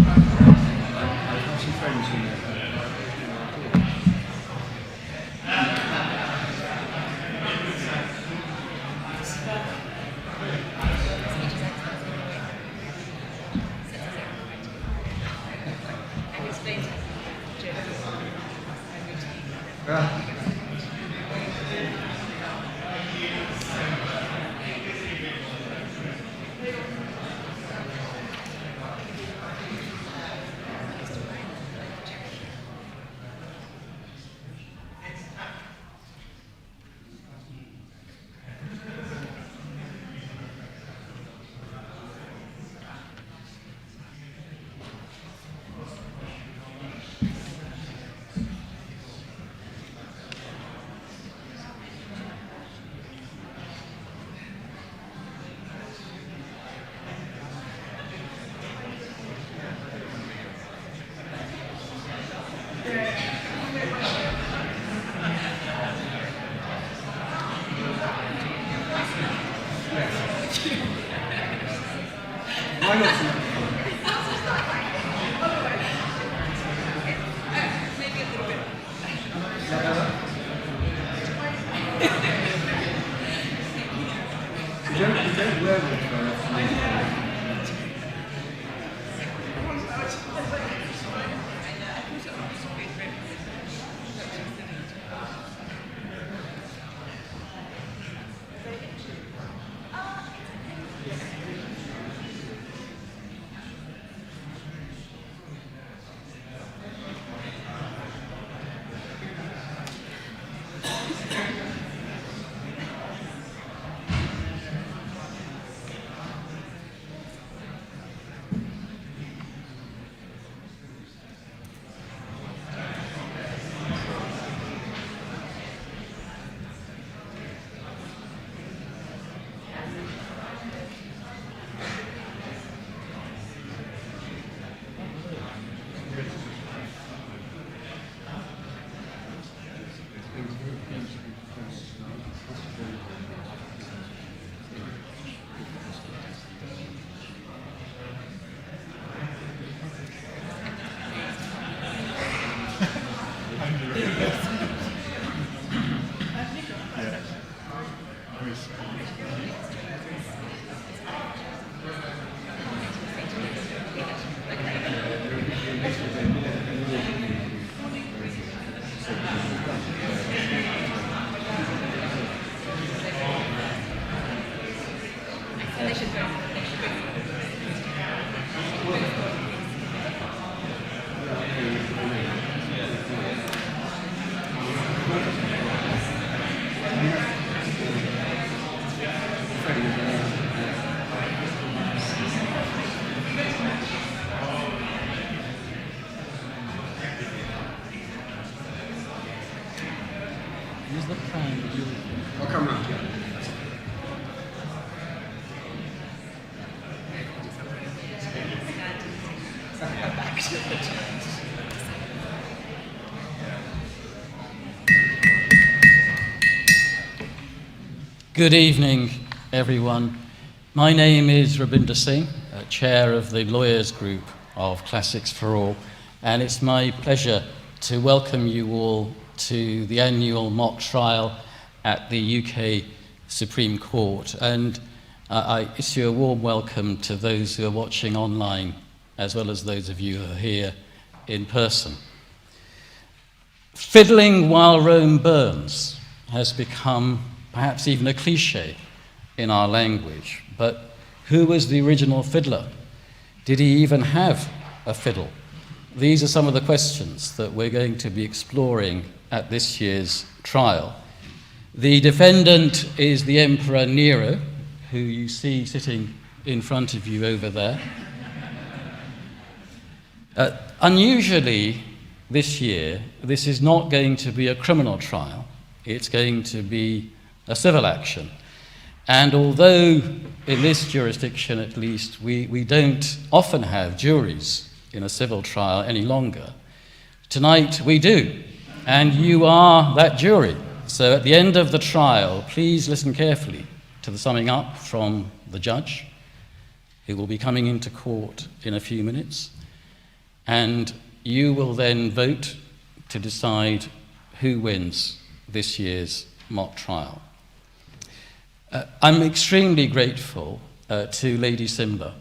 have some friends in there. I'll come round. Good evening, everyone. My name is Rabinder Singh, Chair of the Lawyers Group of Classics for All, and it's my pleasure to welcome you all to the annual mock trial at the UK Supreme Court. And I issue a warm welcome to those who are watching online, as well as those of you who are here in person. Fiddling while Rome burns has become perhaps even a cliche in our language. But who was the original fiddler? Did he even have a fiddle? These are some of the questions that we're going to be exploring at this year's trial. The defendant is the Emperor Nero, who you see sitting in front of you over there. Unusually, this year, this is not going to be a criminal trial. It's going to be a civil action. And although in this jurisdiction at least we don't often have juries in a civil trial any longer, tonight we do, and you are that jury. So at the end of the trial, please listen carefully to the summing up from the judge, who will be coming into court in a few minutes. and you will then vote to decide who wins this year's mock trial. I'm extremely grateful to Lady Simler,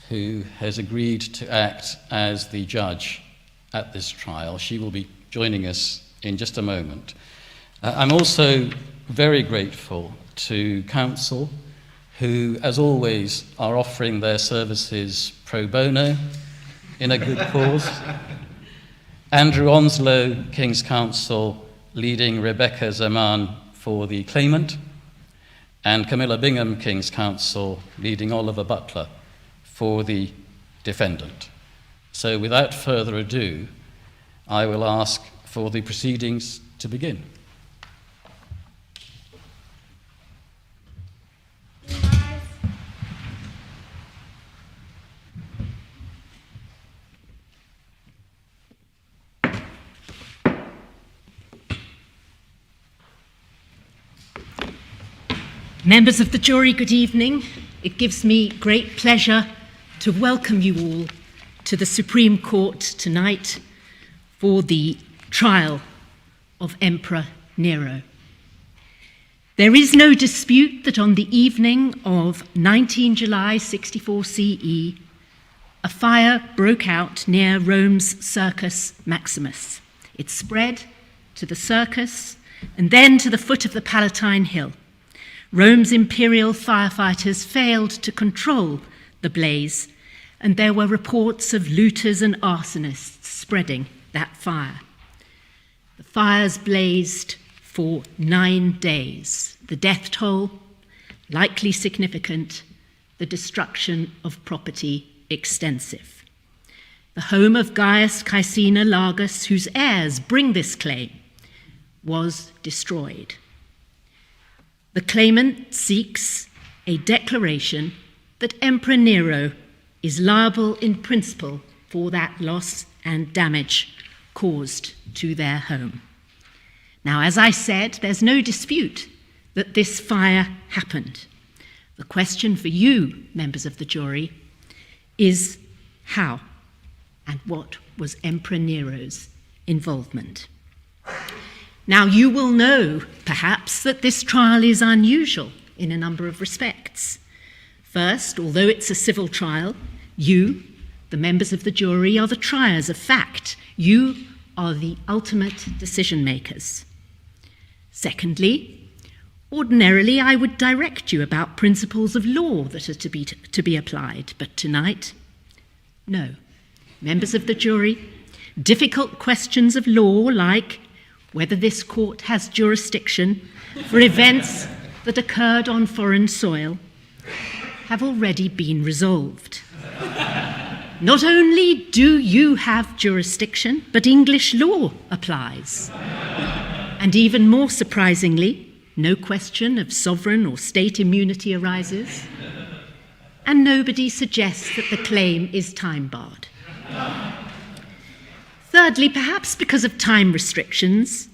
who has agreed to act as the judge at this trial. She will be joining us in just a moment. I'm also very grateful to counsel, who, as always, are offering their services pro bono in a good cause. Andrew Onslow, King's Counsel, leading Rebecca Zaman for the Claimant, and Camilla Bingham, King's Counsel, leading Oliver Butler for the Defendant. So without further ado, I will ask for the proceedings to begin. Members of the jury, good evening. It gives me great pleasure to welcome you all to the Supreme Court tonight for the trial of Emperor Nero. There is no dispute that on the evening of 19 July 64 CE, a fire broke out near Rome's Circus Maximus. It spread to the circus and then to the foot of the Palatine Hill. Rome's imperial firefighters failed to control the blaze, and there were reports of looters and arsonists spreading that fire. The fires blazed for 9 days. The death toll, likely significant, the destruction of property extensive. The home of Gaius Caecina Largus, whose heirs bring this claim, was destroyed. The claimant seeks a declaration that Emperor Nero is liable in principle for that loss and damage caused to their home. Now, as I said, there's no dispute that this fire happened. The question for you, members of the jury, is how and what was Emperor Nero's involvement? Now, you will know, perhaps, that this trial is unusual in a number of respects. First, although it's a civil trial, you, the members of the jury, are the triers of fact. You are the ultimate decision makers. Secondly, ordinarily I would direct you about principles of law that are to be applied, but tonight, no. Members of the jury, difficult questions of law like whether this court has jurisdiction for events that occurred on foreign soil have already been resolved. Not only do you have jurisdiction, but English law applies. And even more surprisingly, no question of sovereign or state immunity arises, and nobody suggests that the claim is time-barred. Thirdly, perhaps because of time restrictions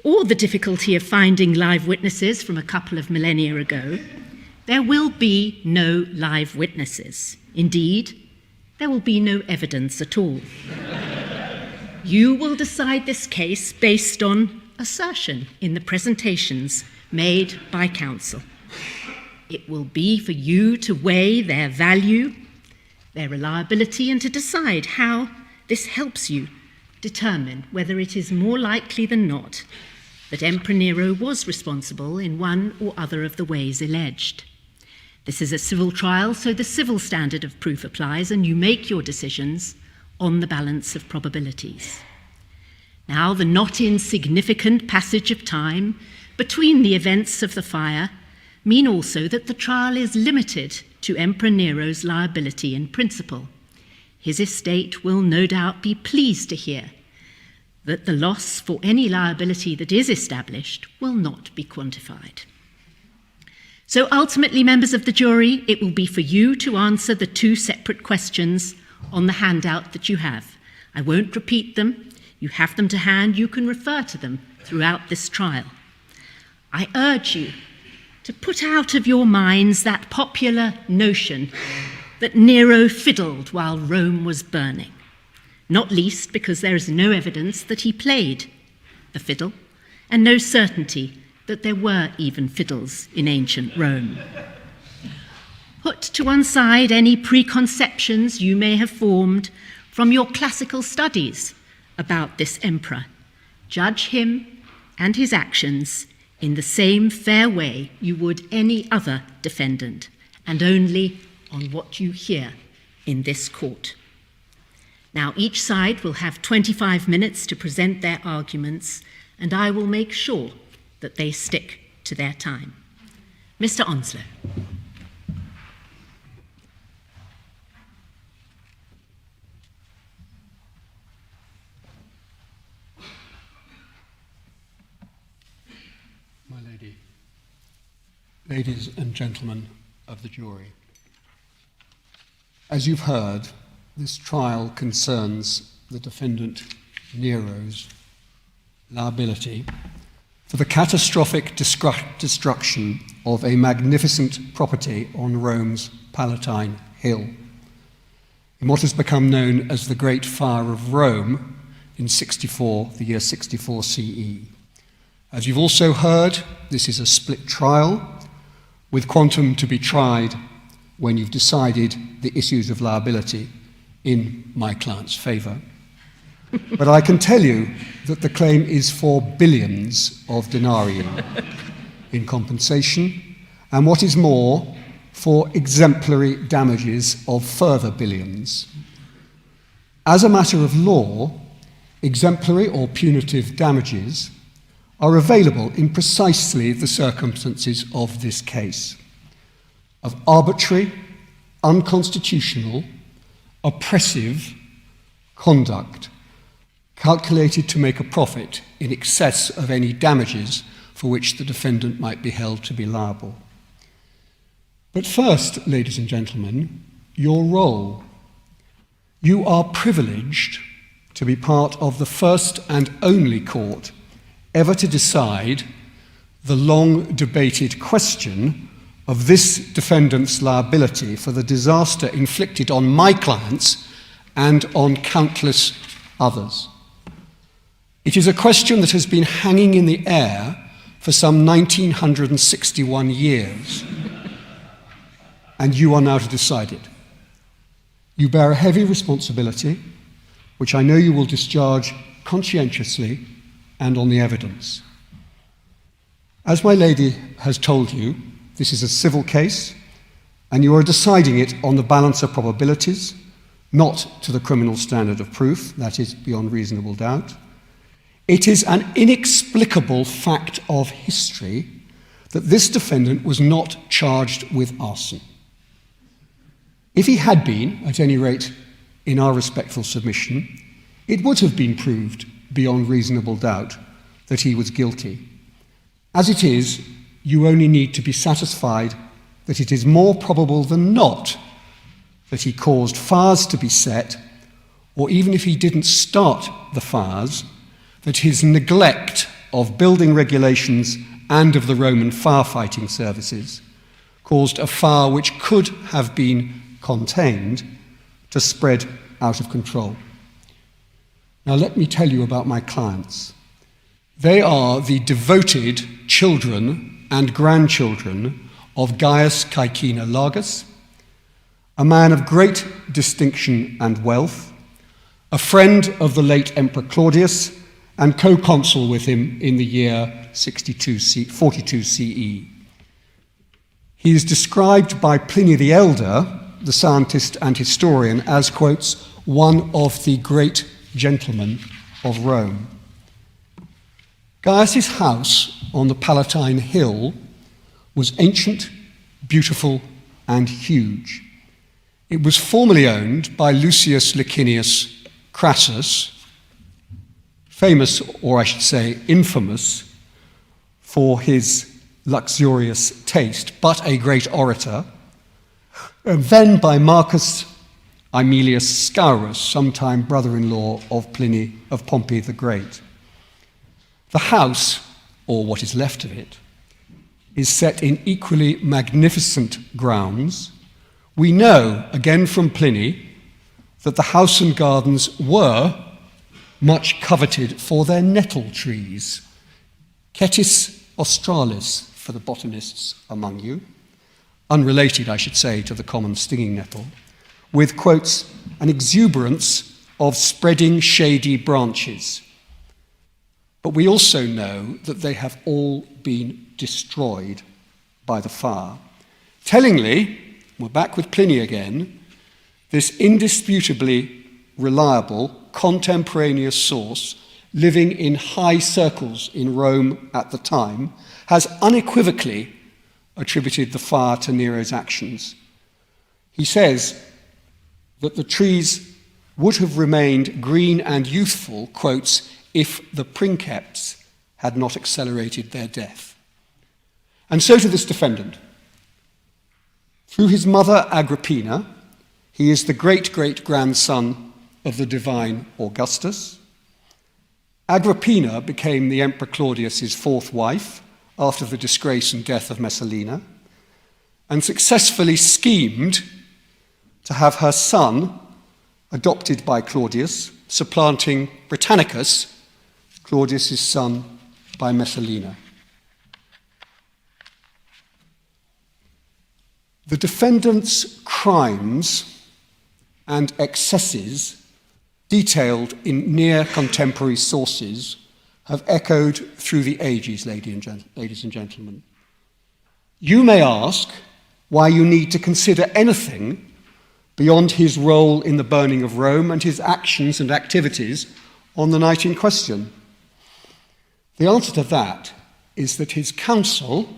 or the difficulty of finding live witnesses from a couple of millennia ago, there will be no live witnesses. Indeed, there will be no evidence at all. You will decide this case based on assertion in the presentations made by counsel. It will be for you to weigh their value, their reliability, and to decide how this helps you determine whether it is more likely than not that Emperor Nero was responsible in one or other of the ways alleged. This is a civil trial, so the civil standard of proof applies, and you make your decisions on the balance of probabilities. Now, the not insignificant passage of time between the events of the fire mean also that the trial is limited to Emperor Nero's liability in principle. His estate will no doubt be pleased to hear that the loss for any liability that is established will not be quantified. So ultimately, members of the jury, it will be for you to answer the two separate questions on the handout that you have. I won't repeat them. You have them to hand. You can refer to them throughout this trial. I urge you to put out of your minds that popular notion that Nero fiddled while Rome was burning. not least because there is no evidence that he played the fiddle, and no certainty that there were even fiddles in ancient Rome. Put to one side any preconceptions you may have formed from your classical studies about this emperor. Judge him and his actions in the same fair way you would any other defendant, and only on what you hear in this court. Now, each side will have 25 minutes to present their arguments, and I will make sure that they stick to their time. Mr. Onslow. My lady, ladies and gentlemen of the jury, as you've heard, this trial concerns the defendant Nero's liability for the catastrophic destruction of a magnificent property on Rome's Palatine Hill, in what has become known as the Great Fire of Rome in the year 64 CE. As you've also heard, this is a split trial, with quantum to be tried when you've decided the issues of liability in my client's favour. But I can tell you that the claim is for billions of denarii in compensation, and what is more, for exemplary damages of further billions. As a matter of law, exemplary or punitive damages are available in precisely the circumstances of this case, of arbitrary, unconstitutional, oppressive conduct calculated to make a profit in excess of any damages for which the defendant might be held to be liable. But first, ladies and gentlemen, your role. You are privileged to be part of the first and only court ever to decide the long-debated question of this defendant's liability for the disaster inflicted on my clients and on countless others. It is a question that has been hanging in the air for some 1961 years, and you are now to decide it. You bear a heavy responsibility, which I know you will discharge conscientiously and on the evidence. As my lady has told you, this is a civil case, and you are deciding it on the balance of probabilities, not to the criminal standard of proof, that is beyond reasonable doubt. It is an inexplicable fact of history that this defendant was not charged with arson. If he had been, at any rate in our respectful submission, it would have been proved beyond reasonable doubt that he was guilty. As it is, you only need to be satisfied that it is more probable than not that he caused fires to be set, or even if he didn't start the fires, that his neglect of building regulations and of the Roman firefighting services caused a fire which could have been contained to spread out of control. Now let me tell you about my clients. They are the devoted children and grandchildren of Gaius Caecina Largus, a man of great distinction and wealth, a friend of the late Emperor Claudius, and co-consul with him in the year 42 CE. He is described by Pliny the Elder, the scientist and historian, as, quotes, one of the great gentlemen of Rome. Gaius's house on the Palatine Hill was ancient, beautiful, and huge. It was formerly owned by Lucius Licinius Crassus, famous, or I should say infamous, for his luxurious taste, but a great orator, and then by Marcus Aemilius Scaurus, sometime brother-in-law of Pompey the Great. The house, or what is left of it, is set in equally magnificent grounds. We know, again from Pliny, that the house and gardens were much coveted for their nettle trees, Cetis australis for the botanists among you, unrelated, I should say, to the common stinging nettle, with, quotes, an exuberance of spreading shady branches. But we also know that they have all been destroyed by the fire. Tellingly, we're back with Pliny again, this indisputably reliable contemporaneous source living in high circles in Rome at the time has unequivocally attributed the fire to Nero's actions. He says that the trees would have remained green and youthful, quotes, if the princeps had not accelerated their death. And so to this defendant. Through his mother Agrippina, he is the great-great-grandson of the divine Augustus. Agrippina became the Emperor Claudius's fourth wife after the disgrace and death of Messalina, and successfully schemed to have her son adopted by Claudius, supplanting Britannicus, Claudius's son by Messalina. The defendant's crimes and excesses, detailed in near contemporary sources, have echoed through the ages, ladies and gentlemen. You may ask why you need to consider anything beyond his role in the burning of Rome and his actions and activities on the night in question. The answer to that is that his counsel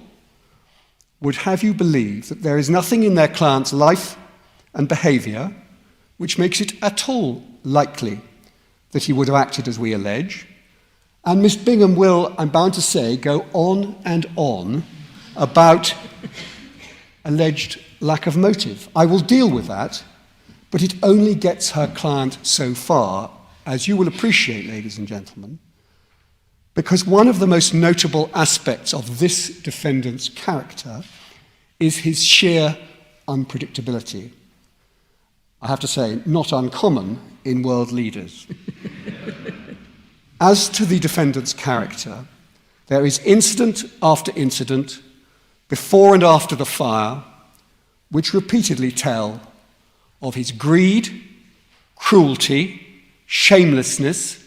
would have you believe that there is nothing in their client's life and behaviour which makes it at all likely that he would have acted as we allege. And Miss Bingham will, I'm bound to say, go on and on about alleged lack of motive. I will deal with that, but it only gets her client so far, as you will appreciate, ladies and gentlemen, because one of the most notable aspects of this defendant's character is his sheer unpredictability. I have to say, not uncommon in world leaders. As to the defendant's character, there is incident after incident, before and after the fire, which repeatedly tell of his greed, cruelty, shamelessness,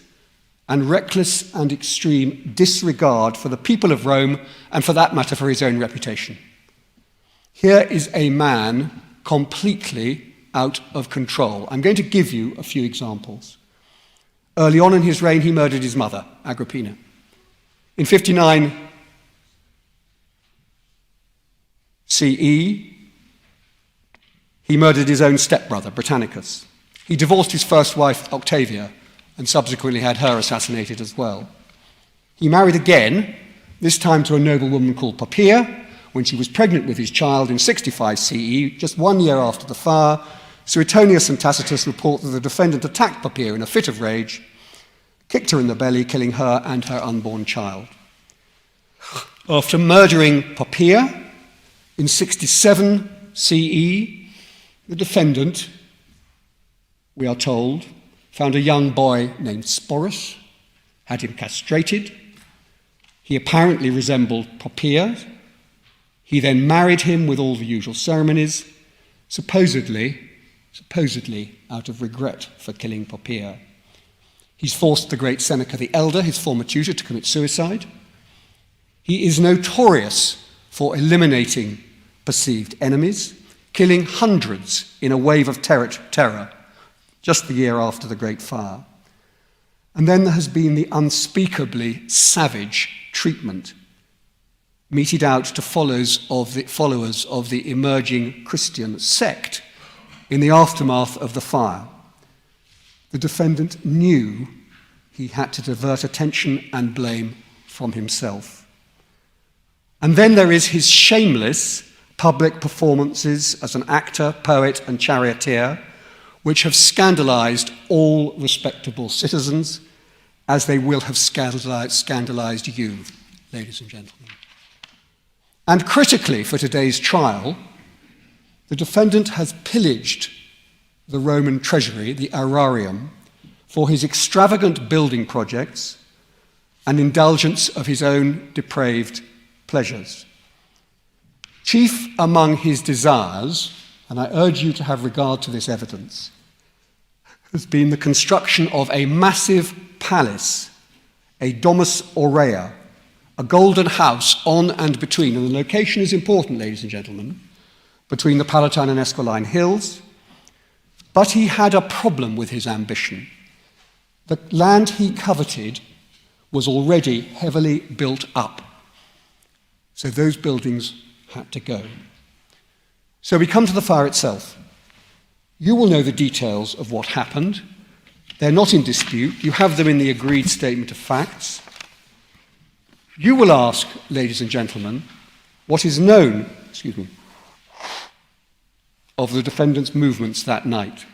and reckless and extreme disregard for the people of Rome, and for that matter, for his own reputation. Here is a man completely out of control. I'm going to give you a few examples. Early on in his reign, he murdered his mother, Agrippina. In 59 CE, he murdered his own stepbrother, Britannicus. He divorced his first wife, Octavia, and subsequently had her assassinated as well. He married again, this time to a noblewoman called Poppaea, when she was pregnant with his child in 65 CE, just 1 year after the fire. Suetonius and Tacitus report that the defendant attacked Poppaea in a fit of rage, kicked her in the belly, killing her and her unborn child. After murdering Poppaea in 67 CE, the defendant, we are told, found a young boy named Sporus, had him castrated. He apparently resembled Poppaea. He then married him with all the usual ceremonies, supposedly out of regret for killing Poppaea. He's forced the great Seneca the Elder, his former tutor, to commit suicide. He is notorious for eliminating perceived enemies, killing hundreds in a wave of terror, just the year after the Great Fire. And then there has been the unspeakably savage treatment meted out to followers of the emerging Christian sect in the aftermath of the fire. The defendant knew he had to divert attention and blame from himself. And then there is his shameless public performances as an actor, poet, and charioteer, which have scandalized all respectable citizens, as they will have scandalized you, ladies and gentlemen. And critically for today's trial, the defendant has pillaged the Roman treasury, the aurarium, for his extravagant building projects and indulgence of his own depraved pleasures. Chief among his desires, and I urge you to have regard to this evidence, has been the construction of a massive palace, a domus aurea, a golden house on and between, and the location is important, ladies and gentlemen, between the Palatine and Esquiline hills. But he had a problem with his ambition. The land he coveted was already heavily built up, so those buildings had to go. So we come to the fire itself. You will know the details of what happened. They're not in dispute. You have them in the agreed statement of facts. You will ask, ladies and gentlemen, what is known, of the defendant's movements that night.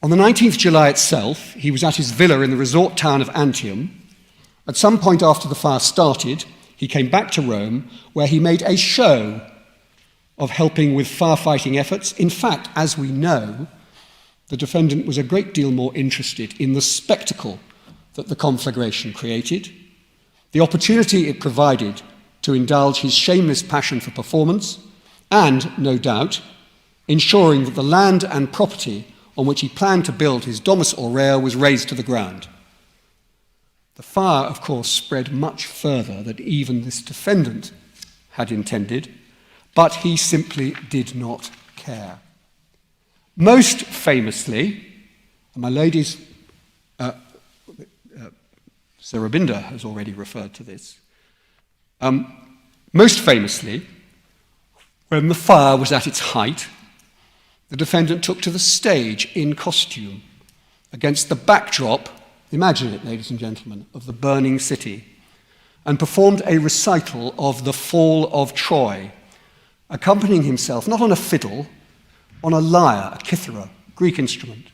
On the 19th July itself, he was at his villa in the resort town of Antium. At some point after the fire started, he came back to Rome, where he made a show of helping with firefighting efforts. In fact, as we know, the defendant was a great deal more interested in the spectacle that the conflagration created, the opportunity it provided to indulge his shameless passion for performance, and, no doubt, ensuring that the land and property on which he planned to build his domus aurea was razed to the ground. The fire, of course, spread much further than even this defendant had intended, but he simply did not care. Most famously, and my ladies, Serabinda has already referred to this, most famously, when the fire was at its height, the defendant took to the stage in costume against the backdrop, imagine it, ladies and gentlemen, of the burning city, and performed a recital of the fall of Troy, accompanying himself not on a fiddle, on a lyre, a kithara, Greek instrument.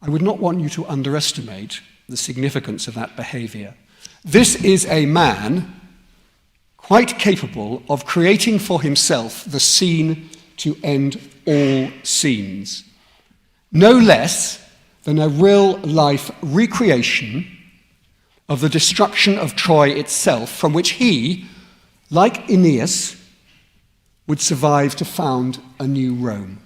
I would not want you to underestimate the significance of that behavior. This is a man quite capable of creating for himself the scene to end all scenes, no less than a real-life recreation of the destruction of Troy itself, from which he, like Aeneas, would survive to found a new Rome.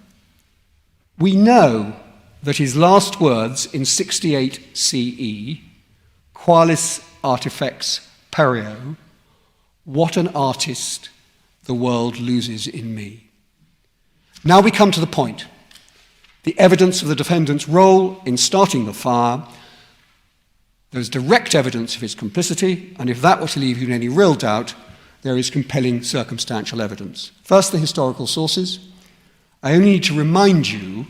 We know that his last words in 68 CE, qualis artifex perio, what an artist the world loses in me. Now we come to the point. The evidence of the defendant's role in starting the fire. There's direct evidence of his complicity, and if that were to leave you in any real doubt, there is compelling circumstantial evidence. First, the historical sources. I only need to remind you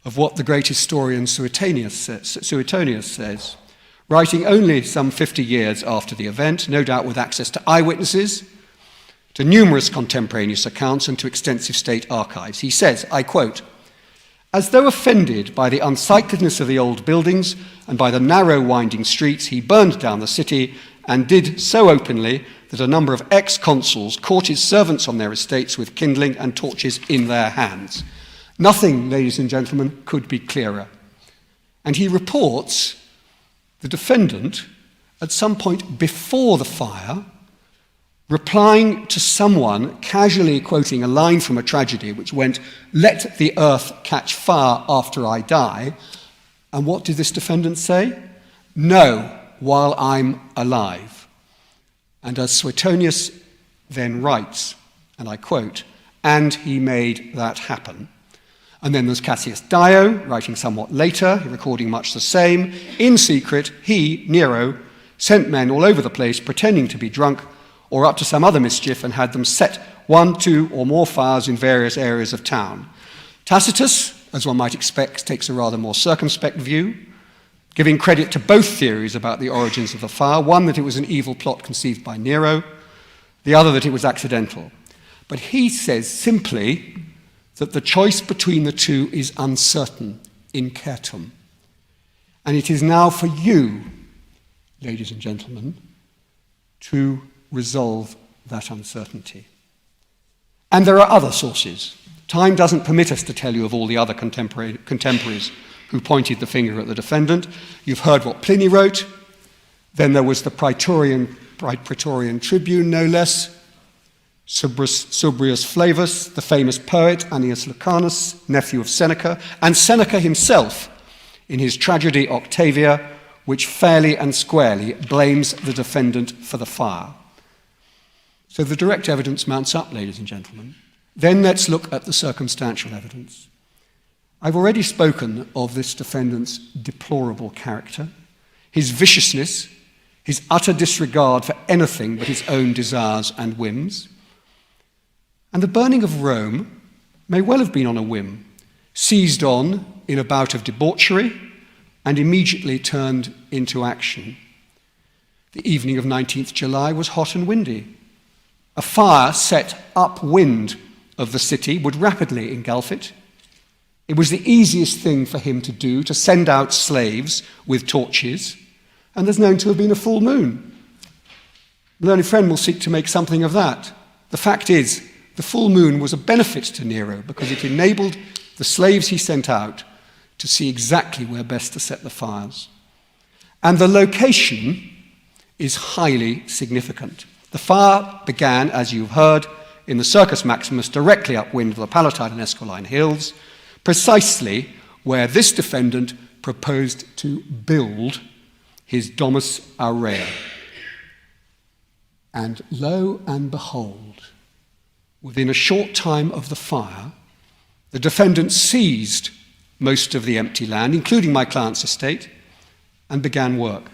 of what the great historian Suetonius says, writing only some 50 years after the event, no doubt with access to eyewitnesses, to numerous contemporaneous accounts, and to extensive state archives. He says, I quote, "As though offended by the unsightliness of the old buildings and by the narrow winding streets, he burned down the city and did so openly that a number of ex-consuls caught his servants on their estates with kindling and torches in their hands." Nothing, ladies and gentlemen, could be clearer. And he reports the defendant, at some point before the fire, replying to someone, casually quoting a line from a tragedy which went, "Let the earth catch fire after I die." And what did this defendant say? "No, while I'm alive." And as Suetonius then writes, and I quote, "And he made that happen." And then there's Cassius Dio, writing somewhat later, recording much the same. In secret, he, Nero, sent men all over the place pretending to be drunk or up to some other mischief, and had them set 1, 2, or more fires in various areas of town. Tacitus, as one might expect, takes a rather more circumspect view, giving credit to both theories about the origins of the fire, one that it was an evil plot conceived by Nero, the other that it was accidental. But he says simply that the choice between the two is uncertain, incertum. And it is now for you, ladies and gentlemen, to resolve that uncertainty. And there are other sources. Time doesn't permit us to tell you of all the other contemporaries who pointed the finger at the defendant. You've heard what Pliny wrote. Then there was the Praetorian Tribune, no less, Subrius Flavus, the famous poet Annius Lucanus, nephew of Seneca, and Seneca himself in his tragedy Octavia, which fairly and squarely blames the defendant for the fire. So the direct evidence mounts up, ladies and gentlemen. Then let's look at the circumstantial evidence. I've already spoken of this defendant's deplorable character, his viciousness, his utter disregard for anything but his own desires and whims. And the burning of Rome may well have been on a whim, seized on in a bout of debauchery and immediately turned into action. The evening of 19th July was hot and windy. A fire set upwind of the city would rapidly engulf it. It was the easiest thing for him to do, to send out slaves with torches, and there's known to have been a full moon. The learned friend will seek to make something of that. The fact is, the full moon was a benefit to Nero because it enabled the slaves he sent out to see exactly where best to set the fires. And the location is highly significant. The fire began, as you've heard, in the Circus Maximus, directly upwind of the Palatine and Esquiline hills, precisely where this defendant proposed to build his Domus Aurea. And lo and behold, within a short time of the fire, the defendant seized most of the empty land, including my client's estate, and began work.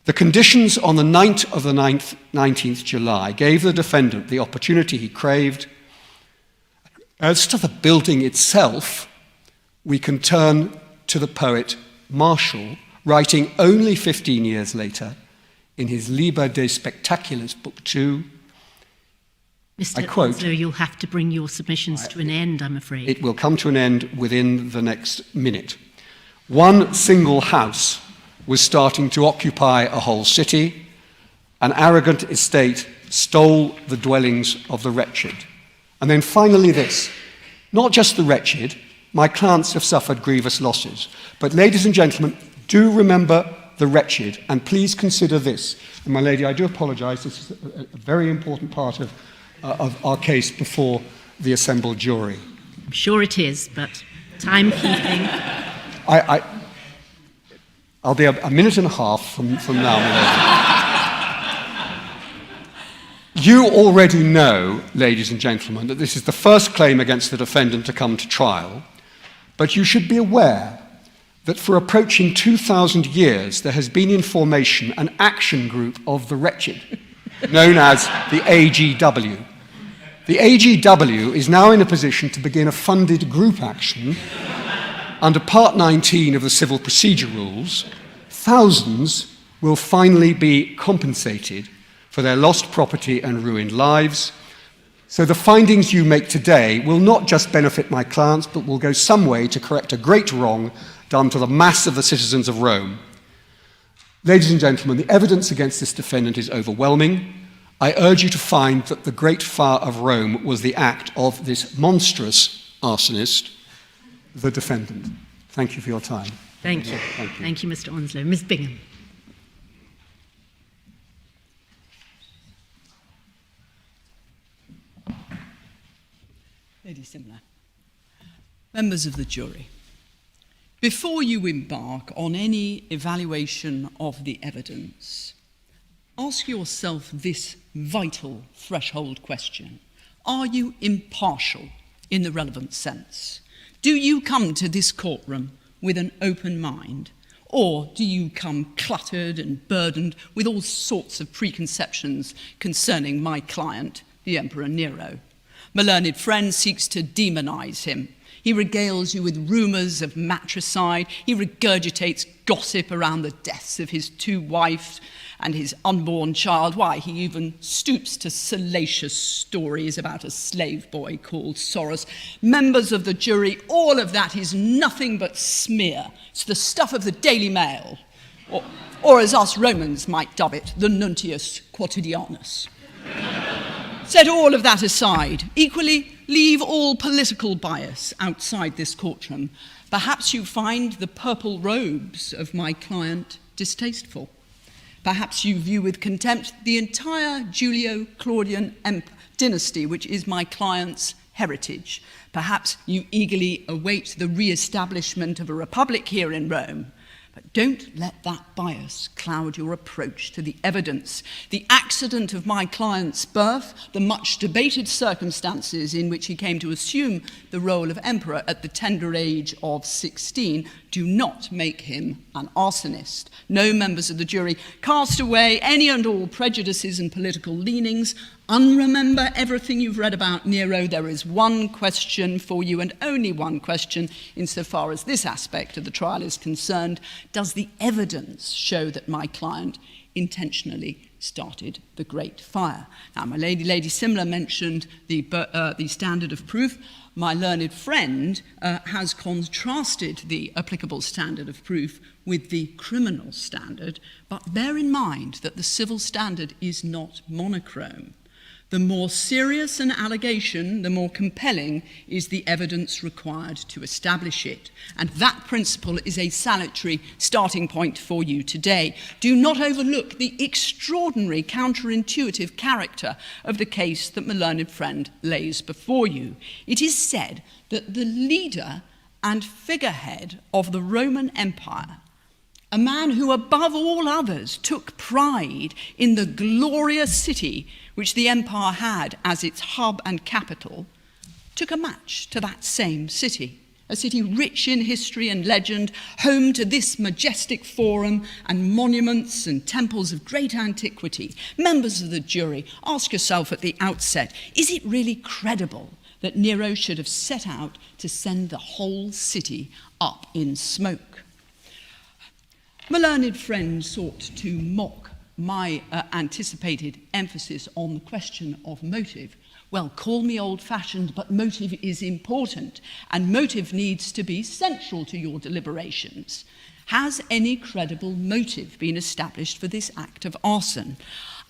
The conditions on the night of the 19th July gave the defendant the opportunity he craved. As to the building itself, we can turn to the poet Martial, writing only 15 years later in his Liber de Spectaculis, Book 2. I quote, Onslow, you'll have to bring your submissions to an end, I'm afraid. It will come to an end within the next minute. One single house was starting to occupy a whole city. An arrogant estate stole the dwellings of the wretched. And then finally this, not just the wretched, my clients have suffered grievous losses. But ladies and gentlemen, do remember the wretched, and please consider this. And my lady, I do apologize, this is a very important part of our case before the assembled jury. I'm sure it is, but timekeeping. I'll be a minute and a half from now, my lady. You already know, ladies and gentlemen, that this is the first claim against the defendant to come to trial, but you should be aware that for approaching 2,000 years there has been in formation an action group of the wretched, known as the AGW. The AGW is now in a position to begin a funded group action under Part 19 of the Civil Procedure Rules. Thousands will finally be compensated for their lost property and ruined lives. So the findings you make today will not just benefit my clients, but will go some way to correct a great wrong done to the mass of the citizens of Rome. Ladies and gentlemen, the evidence against this defendant is overwhelming. I urge you to find that the great fire of Rome was the act of this monstrous arsonist, the defendant. Thank you for your time. Thank you. Thank you, Mr. Onslow. Ms. Bingham. Lady Simler. Members of the jury, before you embark on any evaluation of the evidence, ask yourself this vital threshold question. Are you impartial in the relevant sense? Do you come to this courtroom with an open mind, or do you come cluttered and burdened with all sorts of preconceptions concerning my client, the Emperor Nero? My learned friend seeks to demonize him. He regales you with rumours of matricide. He regurgitates gossip around the deaths of his 2 wives and his unborn child. Why, he even stoops to salacious stories about a slave boy called Soros. Members of the jury, all of that is nothing but smear. It's the stuff of the Daily Mail, or as us Romans might dub it, the Nuntius Quotidianus. Set all of that aside. Equally, leave all political bias outside this courtroom. Perhaps you find the purple robes of my client distasteful. Perhaps you view with contempt the entire Julio-Claudian dynasty, which is my client's heritage. Perhaps you eagerly await the re-establishment of a republic here in Rome. But don't let that bias cloud your approach to the evidence. The accident of my client's birth, the much debated circumstances in which he came to assume the role of emperor at the tender age of 16, do not make him an arsonist. No, members of the jury, cast away any and all prejudices and political leanings. Unremember everything you've read about Nero. There is one question for you, and only one question insofar as this aspect of the trial is concerned. Does the evidence show that my client intentionally started the Great Fire? Now, my Lady Simler mentioned the standard of proof. My learned friend has contrasted the applicable standard of proof with the criminal standard, but bear in mind that the civil standard is not monochrome. The more serious an allegation, the more compelling is the evidence required to establish it. And that principle is a salutary starting point for you today. Do not overlook the extraordinary counterintuitive character of the case that my learned friend lays before you. It is said that the leader and figurehead of the Roman Empire, a man who above all others took pride in the glorious city which the empire had as its hub and capital, took a match to that same city, a city rich in history and legend, home to this majestic forum and monuments and temples of great antiquity. Members of the jury, ask yourself at the outset, is it really credible that Nero should have set out to send the whole city up in smoke? My learned friend sought to mock my anticipated emphasis on the question of motive. Well, call me old-fashioned, but motive is important, and motive needs to be central to your deliberations. Has any credible motive been established for this act of arson?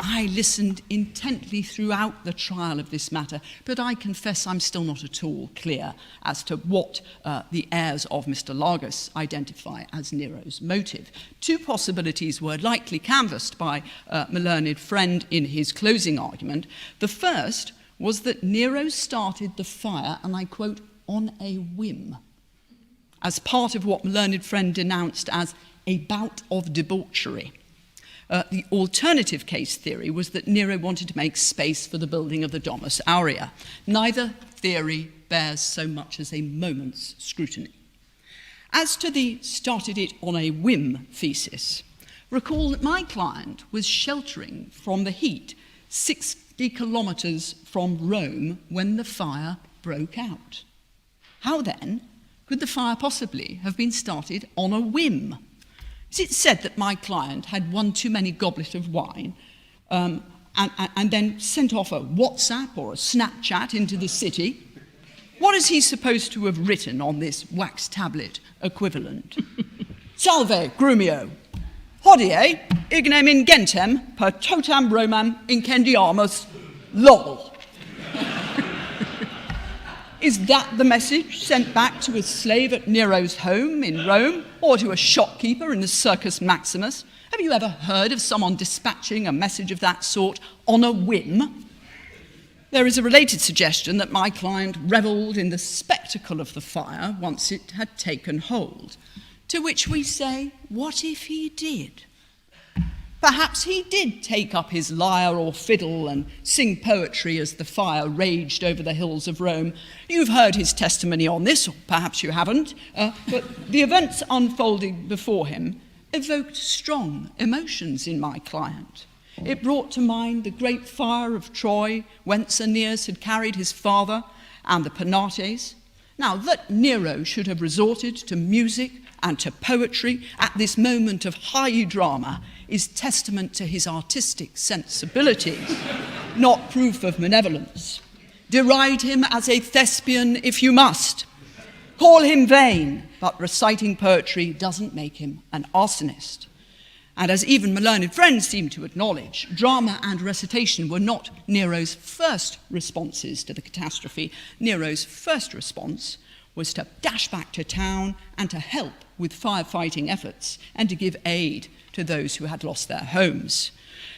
I listened intently throughout the trial of this matter, but I confess I'm still not at all clear as to what the heirs of Mr. Largus identify as Nero's motive. Two possibilities were likely canvassed by my learned friend in his closing argument. The first was that Nero started the fire, and I quote, on a whim, as part of what my learned friend denounced as a bout of debauchery. The alternative case theory was that Nero wanted to make space for the building of the Domus Aurea. Neither theory bears so much as a moment's scrutiny. As to the started it on a whim thesis, recall that my client was sheltering from the heat 60 kilometres from Rome when the fire broke out. How then could the fire possibly have been started on a whim? Is it said that my client had one too many goblet of wine and then sent off a WhatsApp or a Snapchat into the city? What is he supposed to have written on this wax tablet equivalent? Salve, Grumio. Hodie, ignem ingentem per totam Romam incendiamus, lol. Is that the message sent back to a slave at Nero's home in Rome, or to a shopkeeper in the Circus Maximus? Have you ever heard of someone dispatching a message of that sort on a whim? There is a related suggestion that my client revelled in the spectacle of the fire once it had taken hold, to which we say, what if he did? Perhaps he did take up his lyre or fiddle and sing poetry as the fire raged over the hills of Rome. You've heard his testimony on this, or perhaps you haven't, but the events unfolding before him evoked strong emotions in my client. It brought to mind the great fire of Troy, whence Aeneas had carried his father, and the Penates. Now, that Nero should have resorted to music and to poetry at this moment of high drama is testament to his artistic sensibilities, not proof of malevolence. Deride him as a thespian if you must. Call him vain, but reciting poetry doesn't make him an arsonist. And as even my learned friends seem to acknowledge, drama and recitation were not Nero's first responses to the catastrophe. Nero's first response was to dash back to town and to help with firefighting efforts and to give aid to those who had lost their homes.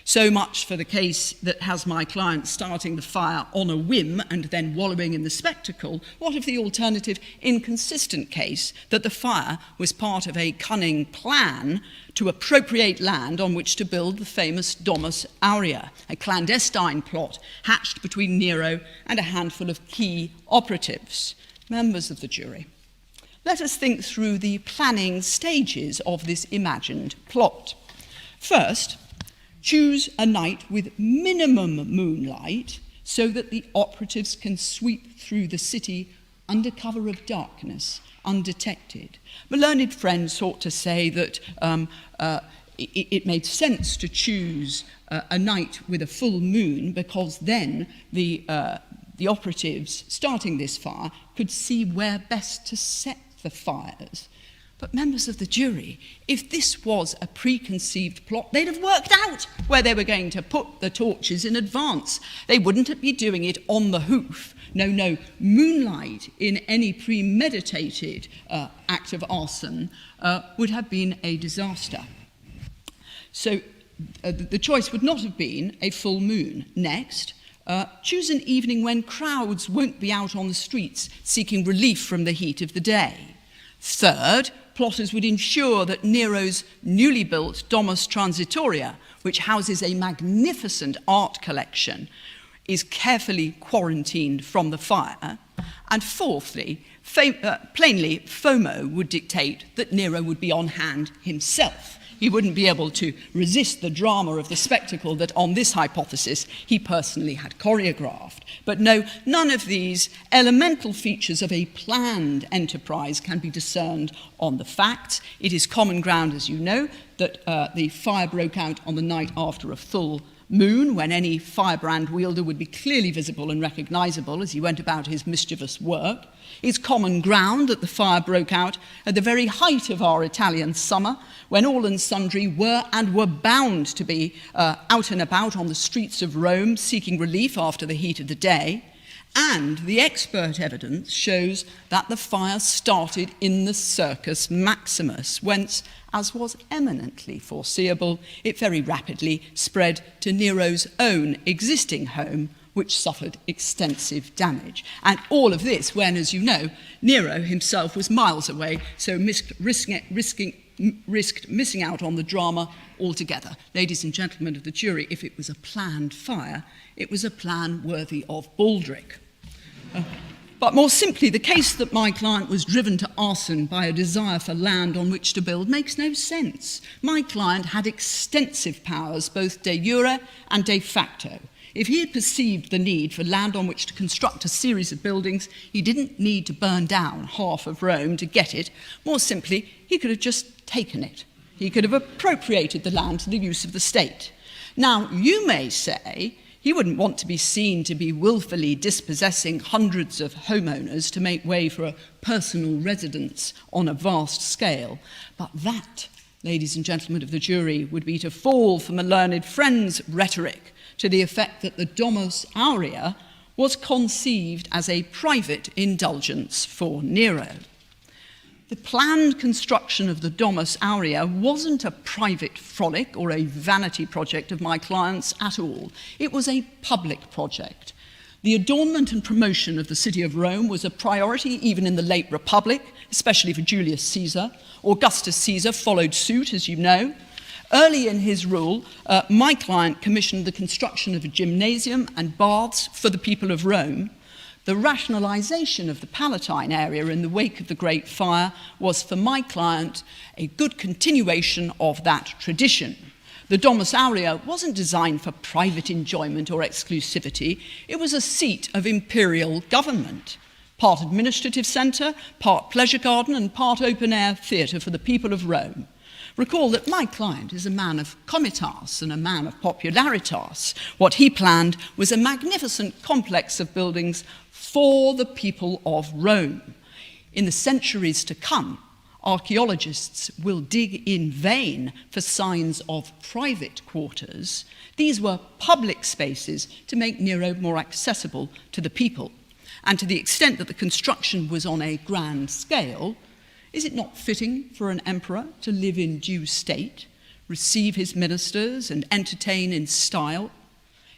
So much for the case that has my client starting the fire on a whim and then wallowing in the spectacle. What of the alternative, inconsistent case that the fire was part of a cunning plan to appropriate land on which to build the famous Domus Aurea, a clandestine plot hatched between Nero and a handful of key operatives? Members of the jury, let us think through the planning stages of this imagined plot. First, choose a night with minimum moonlight so that the operatives can sweep through the city under cover of darkness, undetected. My learned friend sought to say that it made sense to choose a night with a full moon because then the operatives starting this fire could see where best to set the fires. But members of the jury, if this was a preconceived plot, they'd have worked out where they were going to put the torches in advance. They wouldn't be doing it on the hoof. No, moonlight in any premeditated act of arson would have been a disaster. So the choice would not have been a full moon. Next, choose an evening when crowds won't be out on the streets seeking relief from the heat of the day. Third, plotters would ensure that Nero's newly built Domus Transitoria, which houses a magnificent art collection, is carefully quarantined from the fire. And fourthly, plainly, FOMO would dictate that Nero would be on hand himself. He wouldn't be able to resist the drama of the spectacle that, on this hypothesis, he personally had choreographed. But no, none of these elemental features of a planned enterprise can be discerned on the facts. It is common ground, as you know, that the fire broke out on the night after a full moon, when any firebrand wielder would be clearly visible and recognizable as he went about his mischievous work. It's common ground that the fire broke out at the very height of our Italian summer, when all and sundry were bound to be out and about on the streets of Rome seeking relief after the heat of the day. And the expert evidence shows that the fire started in the Circus Maximus, whence, as was eminently foreseeable, it very rapidly spread to Nero's own existing home, which suffered extensive damage. And all of this when, as you know, Nero himself was miles away, so risked missing out on the drama altogether. Ladies and gentlemen of the jury, if it was a planned fire, it was a plan worthy of Baldric. But more simply, the case that my client was driven to arson by a desire for land on which to build makes no sense. My client had extensive powers, both de jure and de facto. If he had perceived the need for land on which to construct a series of buildings, he didn't need to burn down half of Rome to get it. More simply, he could have just taken it. He could have appropriated the land to the use of the state. Now, you may say he wouldn't want to be seen to be willfully dispossessing hundreds of homeowners to make way for a personal residence on a vast scale. But that, ladies and gentlemen of the jury, would be to fall from a learned friend's rhetoric to the effect that the Domus Aurea was conceived as a private indulgence for Nero. The planned construction of the Domus Aurea wasn't a private frolic or a vanity project of my client's at all. It was a public project. The adornment and promotion of the city of Rome was a priority even in the late Republic, especially for Julius Caesar. Augustus Caesar followed suit, as you know. Early in his rule, my client commissioned the construction of a gymnasium and baths for the people of Rome. The rationalization of the Palatine area in the wake of the Great Fire was, for my client, a good continuation of that tradition. The Domus Aurea wasn't designed for private enjoyment or exclusivity. It was a seat of imperial government, part administrative centre, part pleasure garden, and part open-air theatre for the people of Rome. Recall that my client is a man of comitas and a man of popularitas. What he planned was a magnificent complex of buildings for the people of Rome. In the centuries to come, archaeologists will dig in vain for signs of private quarters, these were public spaces to make Nero more accessible to the people. And to the extent that the construction was on a grand scale, is it not fitting for an emperor to live in due state, receive his ministers, and entertain in style?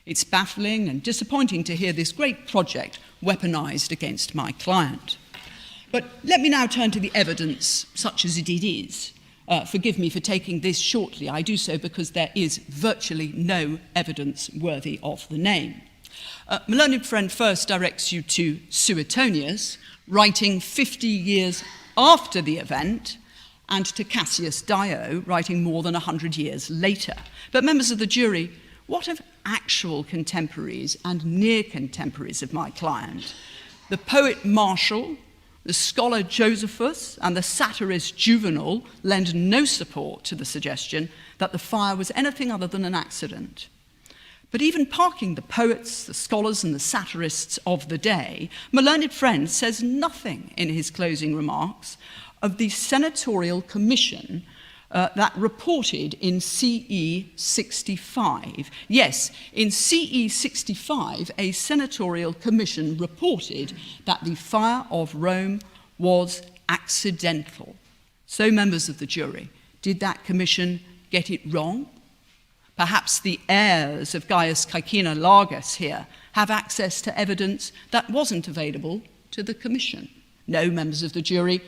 It's baffling and disappointing to hear this great project weaponized against my client. But let me now turn to the evidence, such as it is. Forgive me for taking this shortly. I do so because there is virtually no evidence worthy of the name. My learned friend first directs you to Suetonius, writing 50 years after the event, and to Cassius Dio, writing more than 100 years later. But members of the jury, what of actual contemporaries and near contemporaries of my client? The poet Martial, the scholar Josephus, and the satirist Juvenal lend no support to the suggestion that the fire was anything other than an accident. But even parking the poets, the scholars, and the satirists of the day, my learned friend says nothing in his closing remarks of the senatorial commission that reported in CE 65. Yes, in CE 65, a senatorial commission reported that the fire of Rome was accidental. So, members of the jury, did that commission get it wrong? Perhaps the heirs of Gaius Caecina Largus here have access to evidence that wasn't available to the commission. No, members of the jury,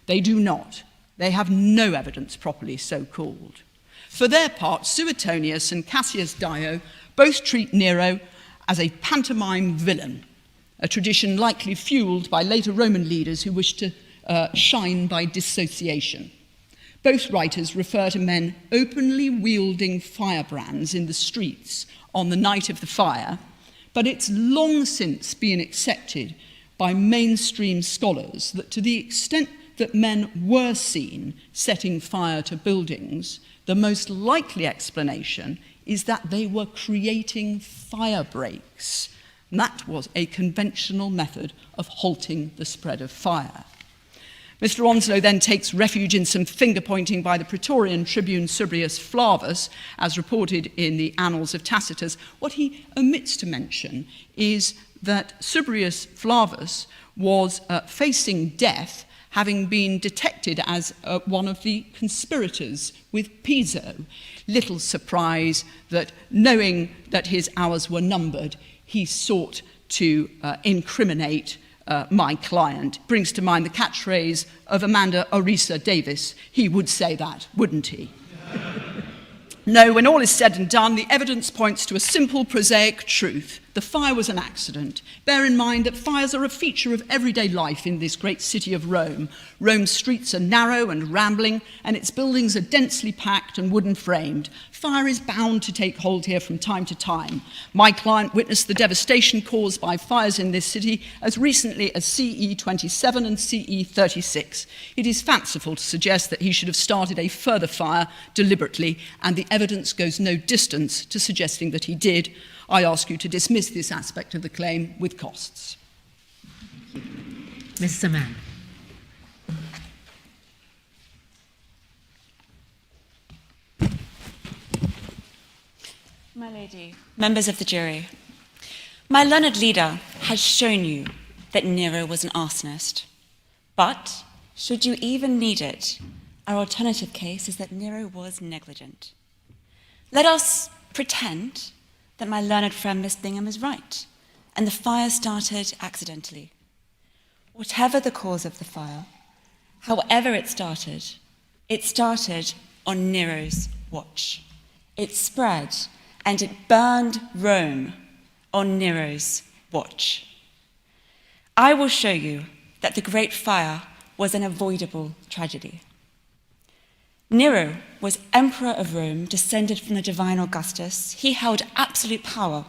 they do not. They have no evidence properly so called. For their part, Suetonius and Cassius Dio both treat Nero as a pantomime villain, a tradition likely fueled by later Roman leaders who wished to shine by dissociation. Both writers refer to men openly wielding firebrands in the streets on the night of the fire, but it's long since been accepted by mainstream scholars that to the extent that men were seen setting fire to buildings, the most likely explanation is that they were creating fire breaks. And that was a conventional method of halting the spread of fire. Mr. Onslow then takes refuge in some finger-pointing by the Praetorian tribune Subrius Flavus, as reported in the Annals of Tacitus. What he omits to mention is that Subrius Flavus was facing death, having been detected as one of the conspirators with Piso. Little surprise that, knowing that his hours were numbered, he sought to incriminate my client. Brings to mind the catchphrase of Amanda Orisa Davis. He would say that, wouldn't he? No, when all is said and done, the evidence points to a simple, prosaic truth. The fire was an accident. Bear in mind that fires are a feature of everyday life in this great city of Rome. Rome's streets are narrow and rambling, and its buildings are densely packed and wooden framed. Fire is bound to take hold here from time to time. My client witnessed the devastation caused by fires in this city as recently as CE 27 and CE 36. It is fanciful to suggest that he should have started a further fire deliberately, and the evidence goes no distance to suggesting that he did. I ask you to dismiss this aspect of the claim with costs. Ms. Zaman. My lady, members of the jury, my learned leader has shown you that Nero was an arsonist. But, should you even need it, our alternative case is that Nero was negligent. Let us pretend that my learned friend Miss Bingham is right, and the fire started accidentally. Whatever the cause of the fire, however it started on Nero's watch. It spread and it burned Rome on Nero's watch. I will show you that the Great Fire was an avoidable tragedy. Nero was emperor of Rome, descended from the divine Augustus. He held absolute power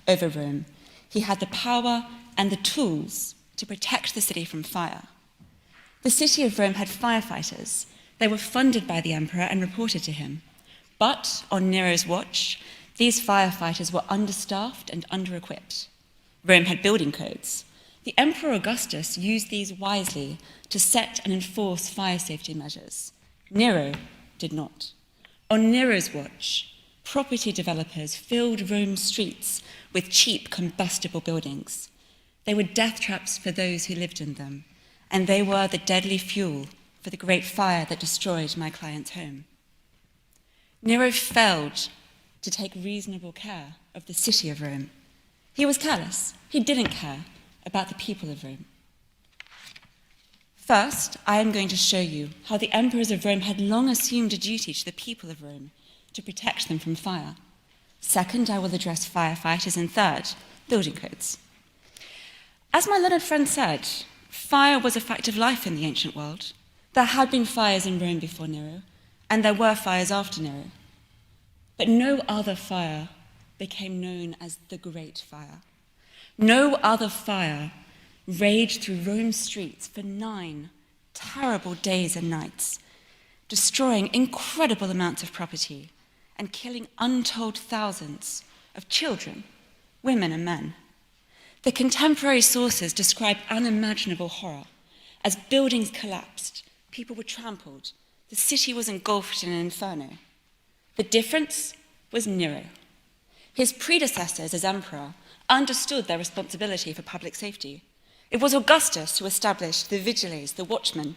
over Rome. He had the power and the tools to protect the city from fire. The city of Rome had firefighters. They were funded by the emperor and reported to him. But on Nero's watch, these firefighters were understaffed and under-equipped. Rome had building codes. The Emperor Augustus used these wisely to set and enforce fire safety measures. Nero did not. On Nero's watch, property developers filled Rome's streets with cheap combustible buildings. They were death traps for those who lived in them, and they were the deadly fuel for the great fire that destroyed my client's home. Nero failed to take reasonable care of the city of Rome. He was careless. He didn't care about the people of Rome. First, I am going to show you how the emperors of Rome had long assumed a duty to the people of Rome to protect them from fire. Second, I will address firefighters, and third, building codes. As my learned friend said, fire was a fact of life in the ancient world. There had been fires in Rome before Nero, and there were fires after Nero. But no other fire became known as the Great Fire. No other fire raged through Rome's streets for 9 terrible days and nights, destroying incredible amounts of property and killing untold thousands of children, women, and men. The contemporary sources describe unimaginable horror. As buildings collapsed, people were trampled, the city was engulfed in an inferno. The difference was Nero. His predecessors as emperor understood their responsibility for public safety. It was Augustus who established the vigiles, the watchmen.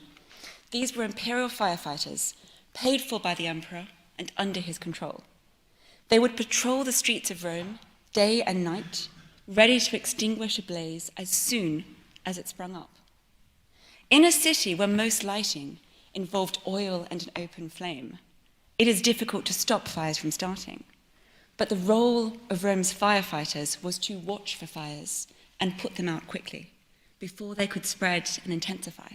These were imperial firefighters, paid for by the emperor and under his control. They would patrol the streets of Rome day and night, ready to extinguish a blaze as soon as it sprung up. In a city where most lighting involved oil and an open flame, it is difficult to stop fires from starting. But the role of Rome's firefighters was to watch for fires and put them out quickly, before they could spread and intensify.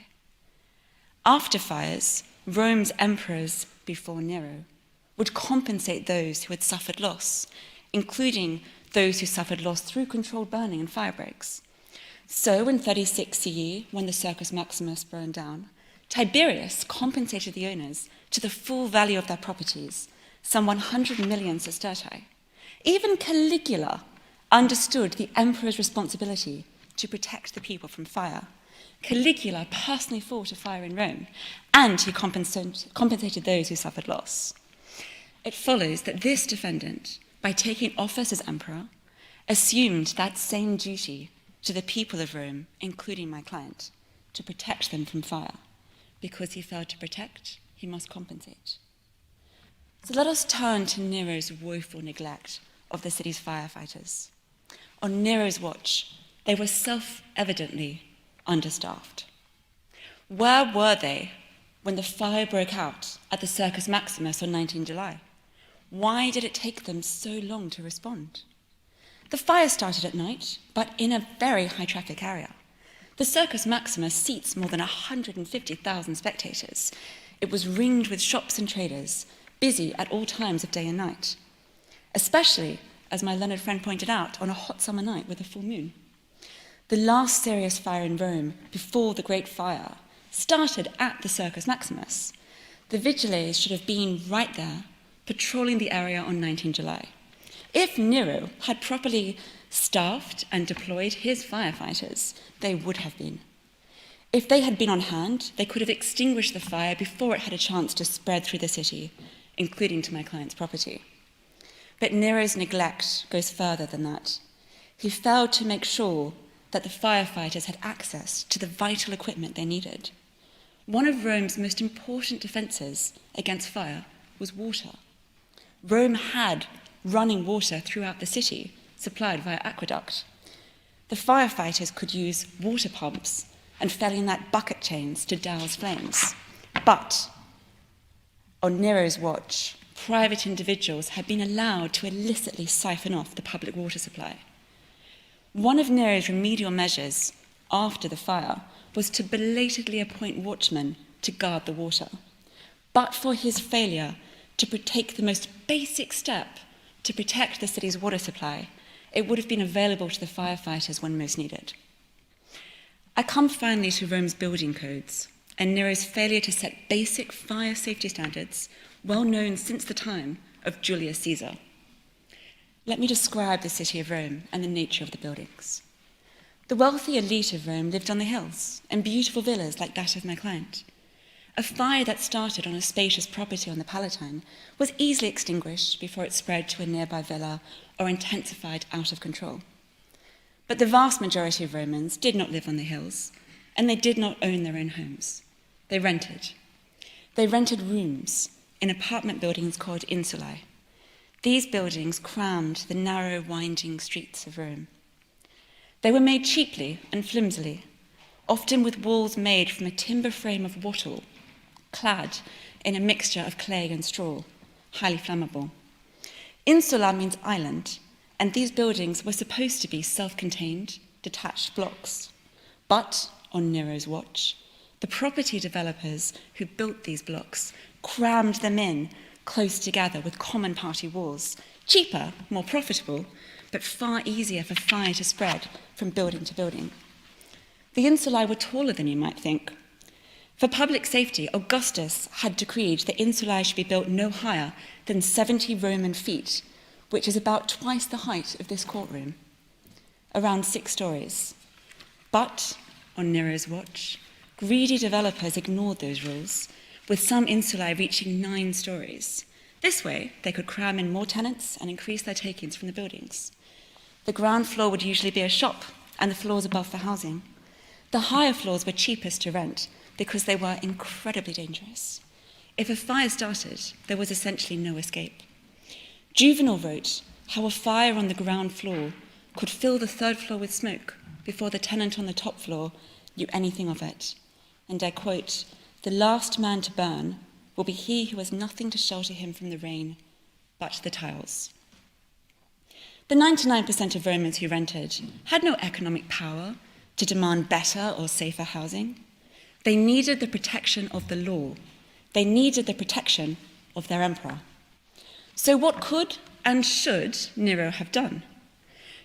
After fires, Rome's emperors, before Nero, would compensate those who had suffered loss, including those who suffered loss through controlled burning and fire breaks. So in 36 CE, when the Circus Maximus burned down, Tiberius compensated the owners to the full value of their properties, some 100 million sestertii. Even Caligula understood the emperor's responsibility to protect the people from fire. Caligula personally fought a fire in Rome, and he compensated those who suffered loss. It follows that this defendant, by taking office as emperor, assumed that same duty to the people of Rome, including my client, to protect them from fire. Because he failed to protect, he must compensate. So let us turn to Nero's woeful neglect of the city's firefighters. On Nero's watch, they were self-evidently understaffed. Where were they when the fire broke out at the Circus Maximus on 19 July? Why did it take them so long to respond? The fire started at night, but in a very high-traffic area. The Circus Maximus seats more than 150,000 spectators. It was ringed with shops and traders, busy at all times of day and night, especially, as my learned friend pointed out, on a hot summer night with a full moon. The last serious fire in Rome before the Great Fire started at the Circus Maximus. The vigiles should have been right there, patrolling the area on 19 July. If Nero had properly staffed and deployed his firefighters, they would have been. If they had been on hand, they could have extinguished the fire before it had a chance to spread through the city, including to my client's property. But Nero's neglect goes further than that. He failed to make sure that the firefighters had access to the vital equipment they needed. One of Rome's most important defenses against fire was water. Rome had running water throughout the city, supplied via aqueduct. The firefighters could use water pumps and fell in that bucket chains to douse flames. But on Nero's watch, private individuals had been allowed to illicitly siphon off the public water supply. One of Nero's remedial measures after the fire was to belatedly appoint watchmen to guard the water. But for his failure to take the most basic step to protect the city's water supply, it would have been available to the firefighters when most needed. I come finally to Rome's building codes and Nero's failure to set basic fire safety standards well known since the time of Julius Caesar. Let me describe the city of Rome and the nature of the buildings. The wealthy elite of Rome lived on the hills, in beautiful villas like that of my client. A fire that started on a spacious property on the Palatine was easily extinguished before it spread to a nearby villa or intensified out of control. But the vast majority of Romans did not live on the hills, and they did not own their own homes. They rented. They rented rooms in apartment buildings called insulae. These buildings crammed the narrow, winding streets of Rome. They were made cheaply and flimsily, often with walls made from a timber frame of wattle, clad in a mixture of clay and straw, highly flammable. Insula means island, and these buildings were supposed to be self-contained, detached blocks. But, on Nero's watch, the property developers who built these blocks crammed them in close together with common party walls, cheaper, more profitable, but far easier for fire to spread from building to building. The insulae were taller than you might think. For public safety, Augustus had decreed that insulae should be built no higher than 70 Roman feet, which is about twice the height of this courtroom, around 6 stories. But, on Nero's watch, greedy developers ignored those rules, with some insulae reaching 9 stories. This way, they could cram in more tenants and increase their takings from the buildings. The ground floor would usually be a shop, and the floors above for housing. The higher floors were cheapest to rent because they were incredibly dangerous. If a fire started, there was essentially no escape. Juvenal wrote how a fire on the ground floor could fill the 3rd floor with smoke before the tenant on the top floor knew anything of it. And I quote, "The last man to burn will be he who has nothing to shelter him from the rain but the tiles." The 99% of Romans who rented had no economic power to demand better or safer housing. They needed the protection of the law. They needed the protection of their emperor. So what could and should Nero have done?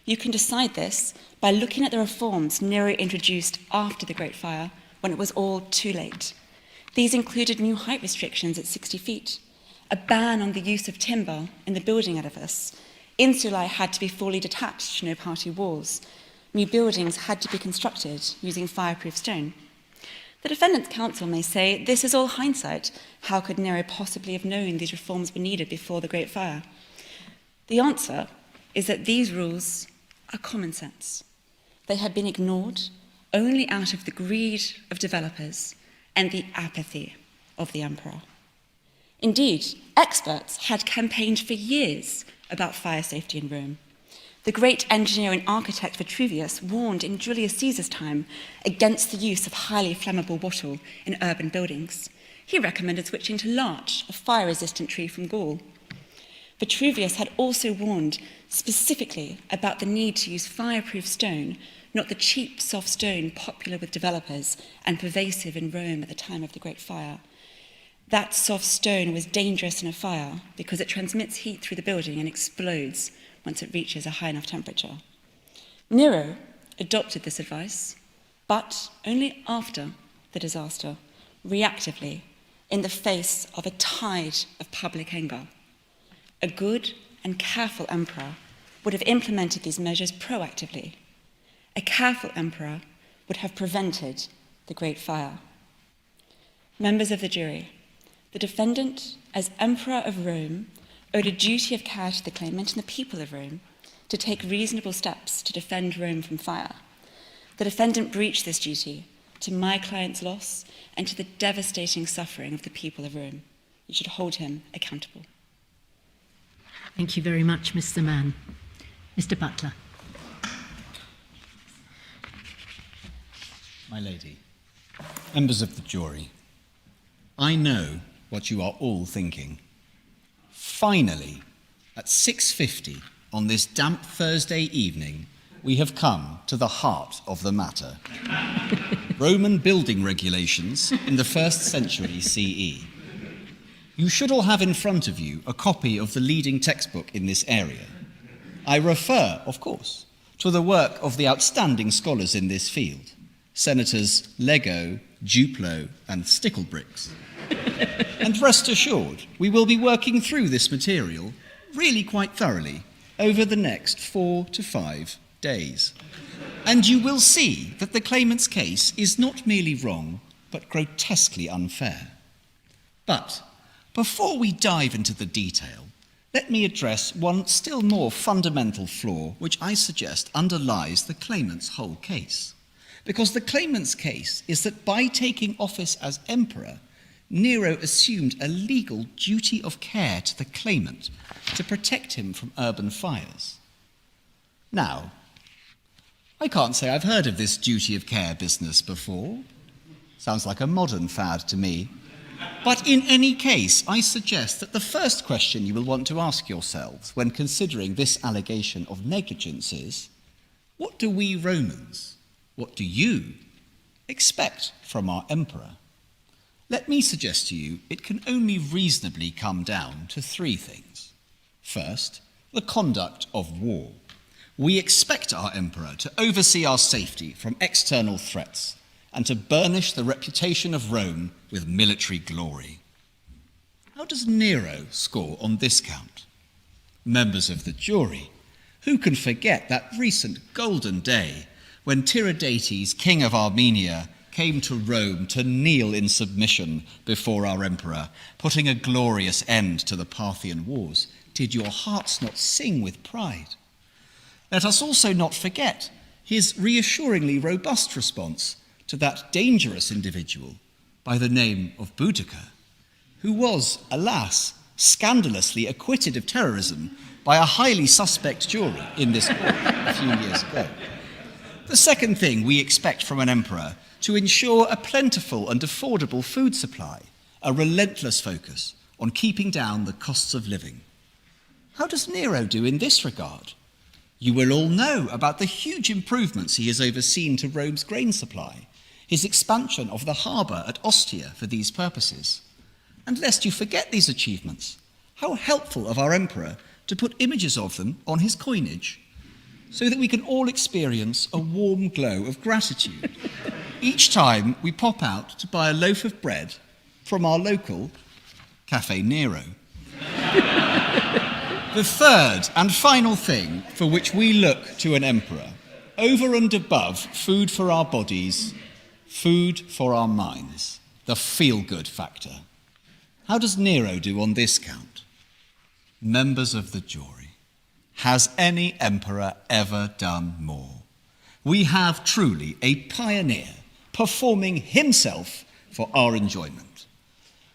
You can decide this by looking at the reforms Nero introduced after the Great Fire, when it was all too late. These included new height restrictions at 60 feet, a ban on the use of timber in the building edifice. Insulae had to be fully detached, no party walls. New buildings had to be constructed using fireproof stone. The defendant's counsel may say, this is all hindsight. How could Nero possibly have known these reforms were needed before the Great Fire? The answer is that these rules are common sense. They had been ignored only out of the greed of developers and the apathy of the emperor. Indeed, experts had campaigned for years about fire safety in Rome. The great engineer and architect Vitruvius warned in Julius Caesar's time against the use of highly flammable wattle in urban buildings. He recommended switching to larch, a fire-resistant tree from Gaul. Vitruvius had also warned specifically about the need to use fireproof stone, not the cheap, soft stone popular with developers and pervasive in Rome at the time of the Great Fire. That soft stone was dangerous in a fire because it transmits heat through the building and explodes once it reaches a high enough temperature. Nero adopted this advice, but only after the disaster, reactively, in the face of a tide of public anger. A good and careful emperor would have implemented these measures proactively. A careful emperor would have prevented the Great Fire. Members of the jury, the defendant, as Emperor of Rome, owed a duty of care to the claimant and the people of Rome to take reasonable steps to defend Rome from fire. The defendant breached this duty to my client's loss and to the devastating suffering of the people of Rome. You should hold him accountable. Thank you very much, Mr. Zaman. Mr. Butler. My lady, members of the jury, I know what you are all thinking. Finally, at 6:50 on this damp Thursday evening, we have come to the heart of the matter. Roman building regulations in the 1st century CE. You should all have in front of you a copy of the leading textbook in this area. I refer, of course, to the work of the outstanding scholars in this field, Senators Lego, Duplo, and Sticklebricks. And rest assured, we will be working through this material really quite thoroughly over the next 4 to 5 days. And you will see that the claimant's case is not merely wrong, but grotesquely unfair. But before we dive into the detail, let me address one still more fundamental flaw which I suggest underlies the claimant's whole case. Because the claimant's case is that by taking office as emperor, Nero assumed a legal duty of care to the claimant to protect him from urban fires. Now, I can't say I've heard of this duty of care business before. Sounds like a modern fad to me. But in any case, I suggest that the first question you will want to ask yourselves when considering this allegation of negligence is, what do we Romans, what do you expect from our emperor? Let me suggest to you it can only reasonably come down to three things. First, the conduct of war. We expect our emperor to oversee our safety from external threats and to burnish the reputation of Rome with military glory. How does Nero score on this count? Members of the jury, who can forget that recent golden day when Tiridates, king of Armenia, came to Rome to kneel in submission before our emperor, putting a glorious end to the Parthian wars? Did your hearts not sing with pride? Let us also not forget his reassuringly robust response to that dangerous individual by the name of Boudica, who was, alas, scandalously acquitted of terrorism by a highly suspect jury in this court a few years ago. The second thing we expect from an emperor: to ensure a plentiful and affordable food supply, a relentless focus on keeping down the costs of living. How does Nero do in this regard? You will all know about the huge improvements he has overseen to Rome's grain supply, his expansion of the harbour at Ostia for these purposes. And lest you forget these achievements, how helpful of our emperor to put images of them on his coinage, so that we can all experience a warm glow of gratitude each time we pop out to buy a loaf of bread from our local Caffè Nero. The third and final thing for which we look to an emperor, over and above food for our bodies, food for our minds, the feel-good factor. How does Nero do on this count? Members of the jury, has any emperor ever done more? We have truly a pioneer performing himself for our enjoyment.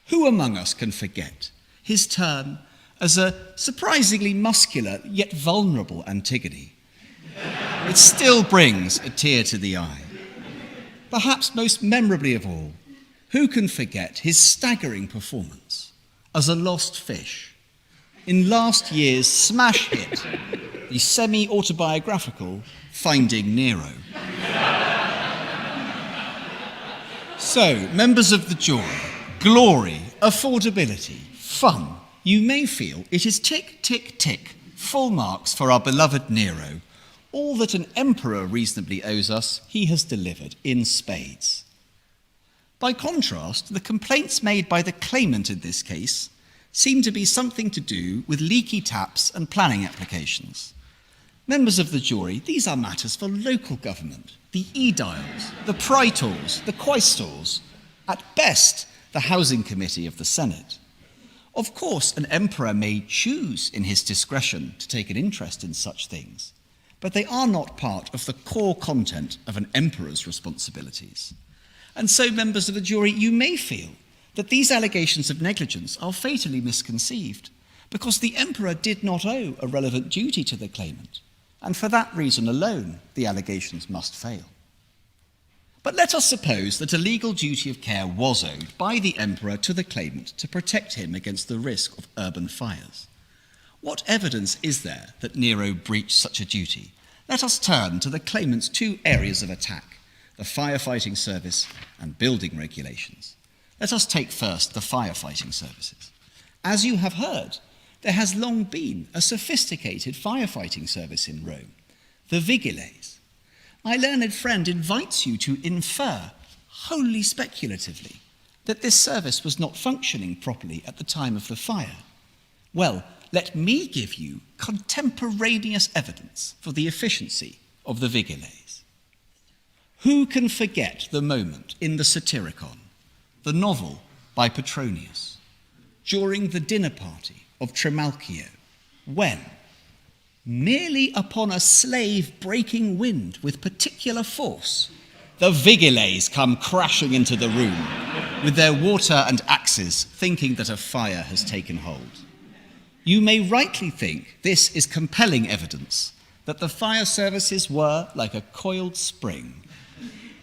Who among us can forget his turn as a surprisingly muscular yet vulnerable Antigone? It still brings a tear to the eye. Perhaps most memorably of all, who can forget his staggering performance as a lost fish in last year's smash hit, the semi-autobiographical Finding Nero? So, members of the jury, glory, affordability, fun. You may feel it is tick, tick, tick, full marks for our beloved Nero. All that an emperor reasonably owes us, he has delivered in spades. By contrast, the complaints made by the claimant in this case seem to be something to do with leaky taps and planning applications. Members of the jury, these are matters for local government, the aediles, the praetors, the quaestors, at best the housing committee of the Senate. Of course, an emperor may choose in his discretion to take an interest in such things, but they are not part of the core content of an emperor's responsibilities. And so, members of the jury, you may feel that these allegations of negligence are fatally misconceived because the emperor did not owe a relevant duty to the claimant, and for that reason alone, the allegations must fail. But let us suppose that a legal duty of care was owed by the emperor to the claimant to protect him against the risk of urban fires. What evidence is there that Nero breached such a duty? Let us turn to the claimant's two areas of attack, the firefighting service and building regulations. Let us take first the firefighting services. As you have heard, there has long been a sophisticated firefighting service in Rome, the vigiles. My learned friend invites you to infer, wholly speculatively, that this service was not functioning properly at the time of the fire. Well, let me give you contemporaneous evidence for the efficiency of the vigiles. Who can forget the moment in the Satyricon, the novel by Petronius, during the dinner party of Trimalchio, when, merely upon a slave breaking wind with particular force, the vigiles come crashing into the room with their water and axes, thinking that a fire has taken hold? You may rightly think this is compelling evidence that the fire services were like a coiled spring,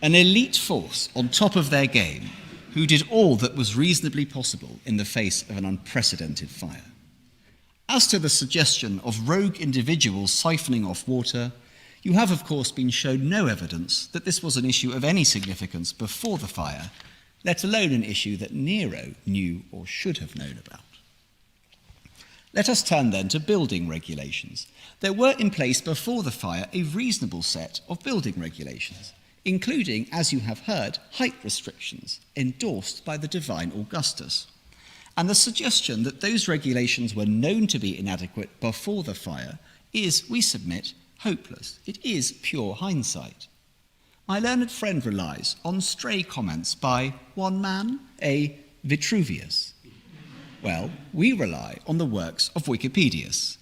an elite force on top of their game, who did all that was reasonably possible in the face of an unprecedented fire. As to the suggestion of rogue individuals siphoning off water, you have, of course, been shown no evidence that this was an issue of any significance before the fire, let alone an issue that Nero knew or should have known about. Let us turn then to building regulations. There were in place before the fire a reasonable set of building regulations, including, as you have heard, height restrictions endorsed by the divine Augustus. And the suggestion that those regulations were known to be inadequate before the fire is, we submit, hopeless. It is pure hindsight. My learned friend relies on stray comments by one man, a Vitruvius. Well, we rely on the works of Wikipedius,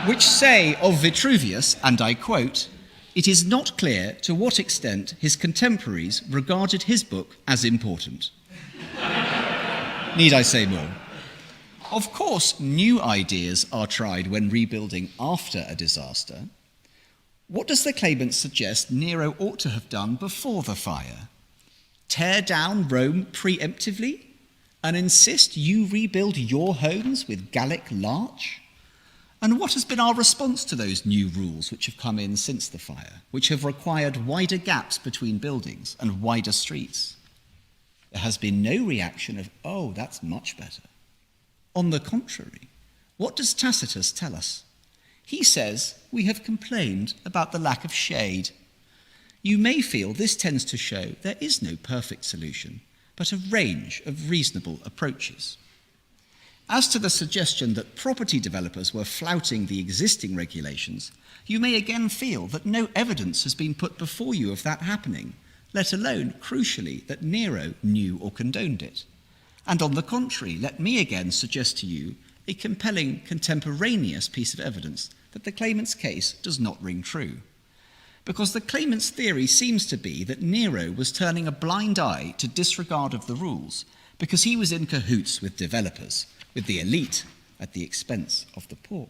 which say of Vitruvius, and I quote, "It is not clear to what extent his contemporaries regarded his book as important." Need I say more? Of course, new ideas are tried when rebuilding after a disaster. What does the claimant suggest Nero ought to have done before the fire? Tear down Rome preemptively and insist you rebuild your homes with Gallic larch? And what has been our response to those new rules which have come in since the fire, which have required wider gaps between buildings and wider streets? There has been no reaction of, oh, that's much better. On the contrary, what does Tacitus tell us? He says we have complained about the lack of shade. You may feel this tends to show there is no perfect solution, but a range of reasonable approaches. As to the suggestion that property developers were flouting the existing regulations, you may again feel that no evidence has been put before you of that happening, let alone, crucially, that Nero knew or condoned it. And on the contrary, let me again suggest to you a compelling contemporaneous piece of evidence that the claimant's case does not ring true. Because the claimant's theory seems to be that Nero was turning a blind eye to disregard of the rules because he was in cahoots with developers, with the elite, at the expense of the poor.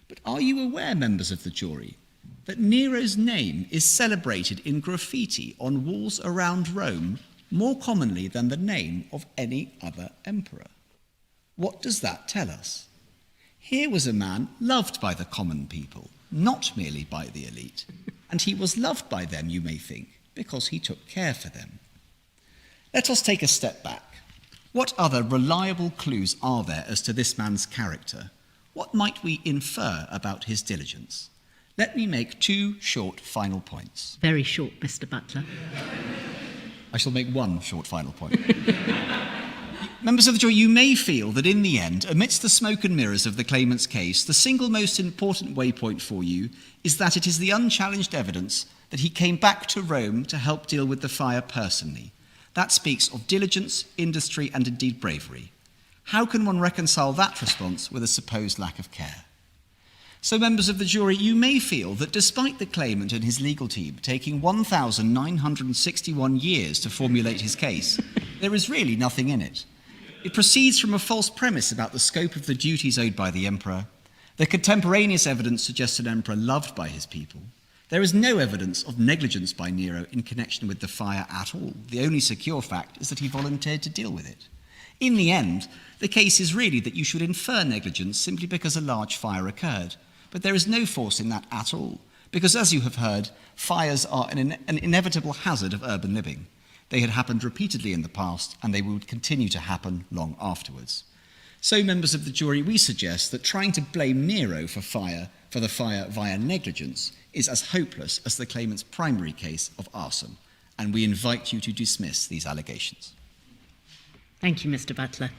But are you aware, members of the jury, that Nero's name is celebrated in graffiti on walls around Rome more commonly than the name of any other emperor? What does that tell us? Here was a man loved by the common people, not merely by the elite, and he was loved by them, you may think, because he took care for them. Let us take a step back. What other reliable clues are there as to this man's character? What might we infer about his diligence? Let me make two short final points. Very short, Mr. Butler. I shall make one short final point. Members of the jury, you may feel that in the end, amidst the smoke and mirrors of the claimant's case, the single most important waypoint for you is that it is the unchallenged evidence that he came back to Rome to help deal with the fire personally. That speaks of diligence, industry, and indeed bravery. How can one reconcile that response with a supposed lack of care? So, members of the jury, you may feel that despite the claimant and his legal team taking 1,961 years to formulate his case, there is really nothing in it. It proceeds from a false premise about the scope of the duties owed by the emperor. The contemporaneous evidence suggests an emperor loved by his people. There is no evidence of negligence by Nero in connection with the fire at all. The only secure fact is that he volunteered to deal with it. In the end, the case is really that you should infer negligence simply because a large fire occurred. But there is no force in that at all, because as you have heard, fires are an inevitable hazard of urban living. They had happened repeatedly in the past, and they would continue to happen long afterwards. So, members of the jury, we suggest that trying to blame Nero for the fire via negligence is as hopeless as the claimant's primary case of arson, and we invite you to dismiss these allegations. Thank you, Mr. Butler.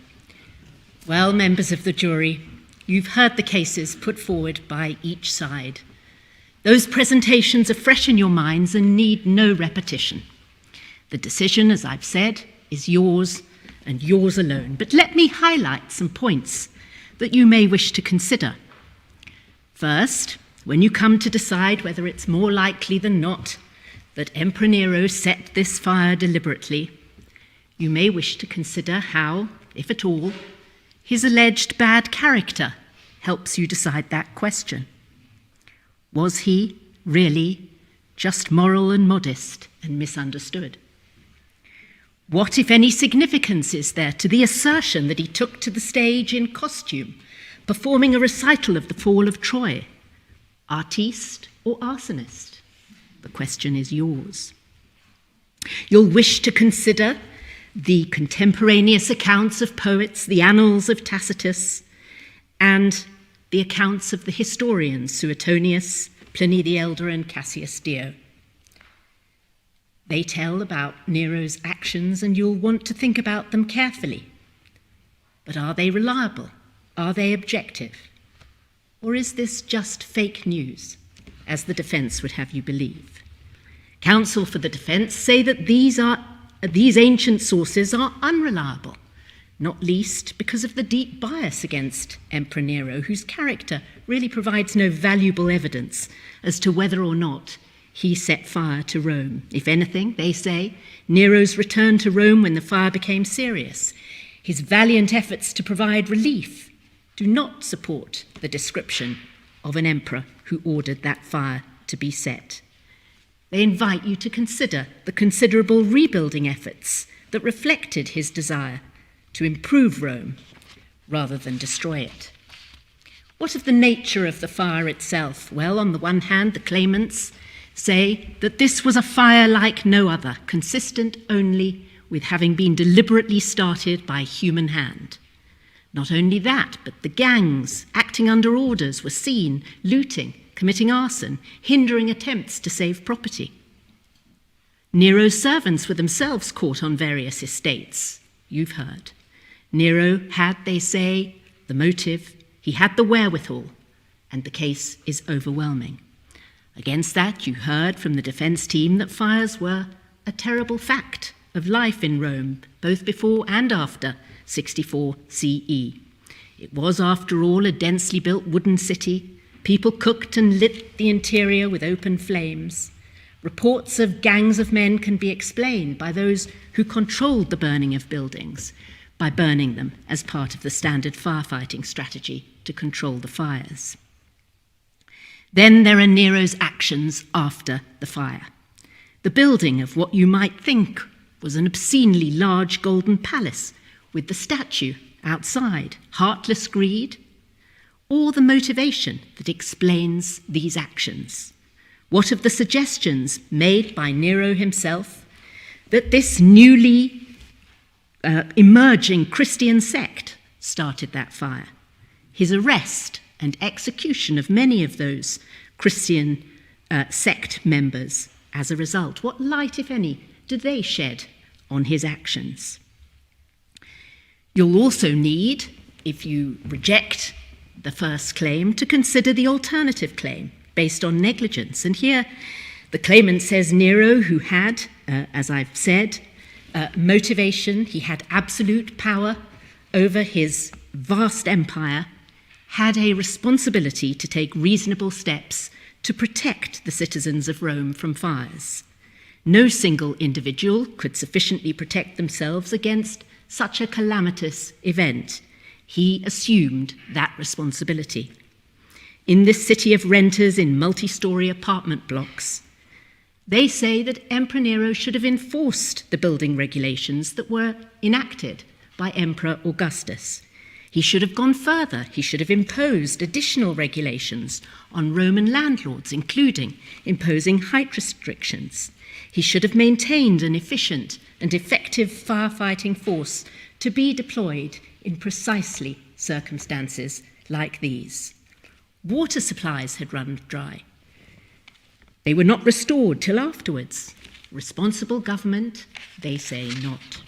Well, members of the jury, you've heard the cases put forward by each side. Those presentations are fresh in your minds and need no repetition. The decision, as I've said, is yours and yours alone. But let me highlight some points that you may wish to consider. First, when you come to decide whether it's more likely than not that Emperor Nero set this fire deliberately, you may wish to consider how, if at all, his alleged bad character helps you decide that question. Was he really just moral and modest and misunderstood? What, if any, significance is there to the assertion that he took to the stage in costume, performing a recital of the fall of Troy? Artiste or arsonist? The question is yours. You'll wish to consider the contemporaneous accounts of poets, the annals of Tacitus, and the accounts of the historians Suetonius, Pliny the Elder, and Cassius Dio. They tell about Nero's actions, and you'll want to think about them carefully. But are they reliable? Are they objective? Or is this just fake news, as the defense would have you believe? Counsel for the defense say that these ancient sources are unreliable, not least because of the deep bias against Emperor Nero, whose character really provides no valuable evidence as to whether or not he set fire to Rome. If anything, they say, Nero's return to Rome when the fire became serious, his valiant efforts to provide relief, do not support the description of an emperor who ordered that fire to be set. They invite you to consider the considerable rebuilding efforts that reflected his desire to improve Rome rather than destroy it. What of the nature of the fire itself? Well, on the one hand, the claimants say that this was a fire like no other, consistent only with having been deliberately started by human hand. Not only that, but the gangs acting under orders were seen looting, committing arson, hindering attempts to save property. Nero's servants were themselves caught on various estates, you've heard. Nero had, they say, the motive, he had the wherewithal, and the case is overwhelming. Against that, you heard from the defense team that fires were a terrible fact of life in Rome, both before and after 64 CE. It was, after all, a densely built wooden city. People cooked and lit the interior with open flames. Reports of gangs of men can be explained by those who controlled the burning of buildings, by burning them as part of the standard firefighting strategy to control the fires. Then there are Nero's actions after the fire. The building of what you might think was an obscenely large golden palace with the statue outside, heartless greed, or the motivation that explains these actions. What of the suggestions made by Nero himself that this newly emerging Christian sect started that fire? His arrest and execution of many of those Christian sect members as a result. What light, if any, did they shed on his actions? You'll also need, if you reject the first claim, to consider the alternative claim based on negligence. And here the claimant says Nero, who had, as I've said, motivation, he had absolute power over his vast empire, had a responsibility to take reasonable steps to protect the citizens of Rome from fires. No single individual could sufficiently protect themselves against such a calamitous event. He assumed that responsibility. In this city of renters in multi-story apartment blocks, they say that Emperor Nero should have enforced the building regulations that were enacted by Emperor Augustus. He should have gone further. He should have imposed additional regulations on Roman landlords, including imposing height restrictions. He should have maintained an efficient and effective firefighting force to be deployed in precisely circumstances like these. Water supplies had run dry. They were not restored till afterwards. Responsible government, they say not.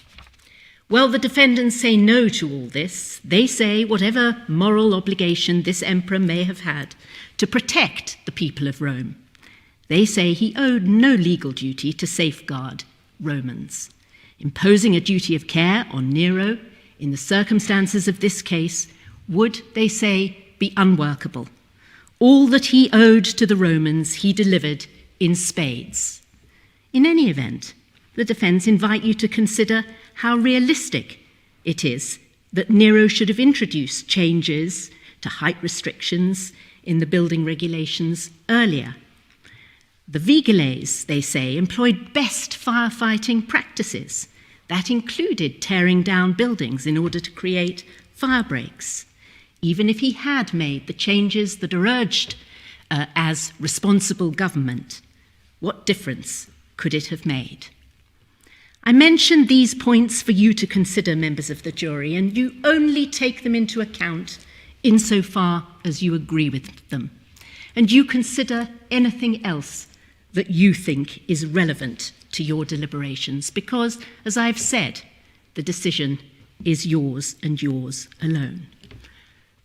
Well, the defendants say no to all this. They say whatever moral obligation this emperor may have had to protect the people of Rome, They say he owed no legal duty to safeguard Romans. Imposing a duty of care on Nero in the circumstances of this case would, they say, be unworkable. All that he owed to the Romans he delivered in spades. In any event, the defense invite you to consider how realistic it is that Nero should have introduced changes to height restrictions in the building regulations earlier. The vigiles, they say, employed best firefighting practices. That included tearing down buildings in order to create fire breaks. Even if he had made the changes that are urged as responsible government, what difference could it have made? I mention these points for you to consider, members of the jury, and you only take them into account insofar as you agree with them, and you consider anything else that you think is relevant to your deliberations, because, as I've said, the decision is yours and yours alone.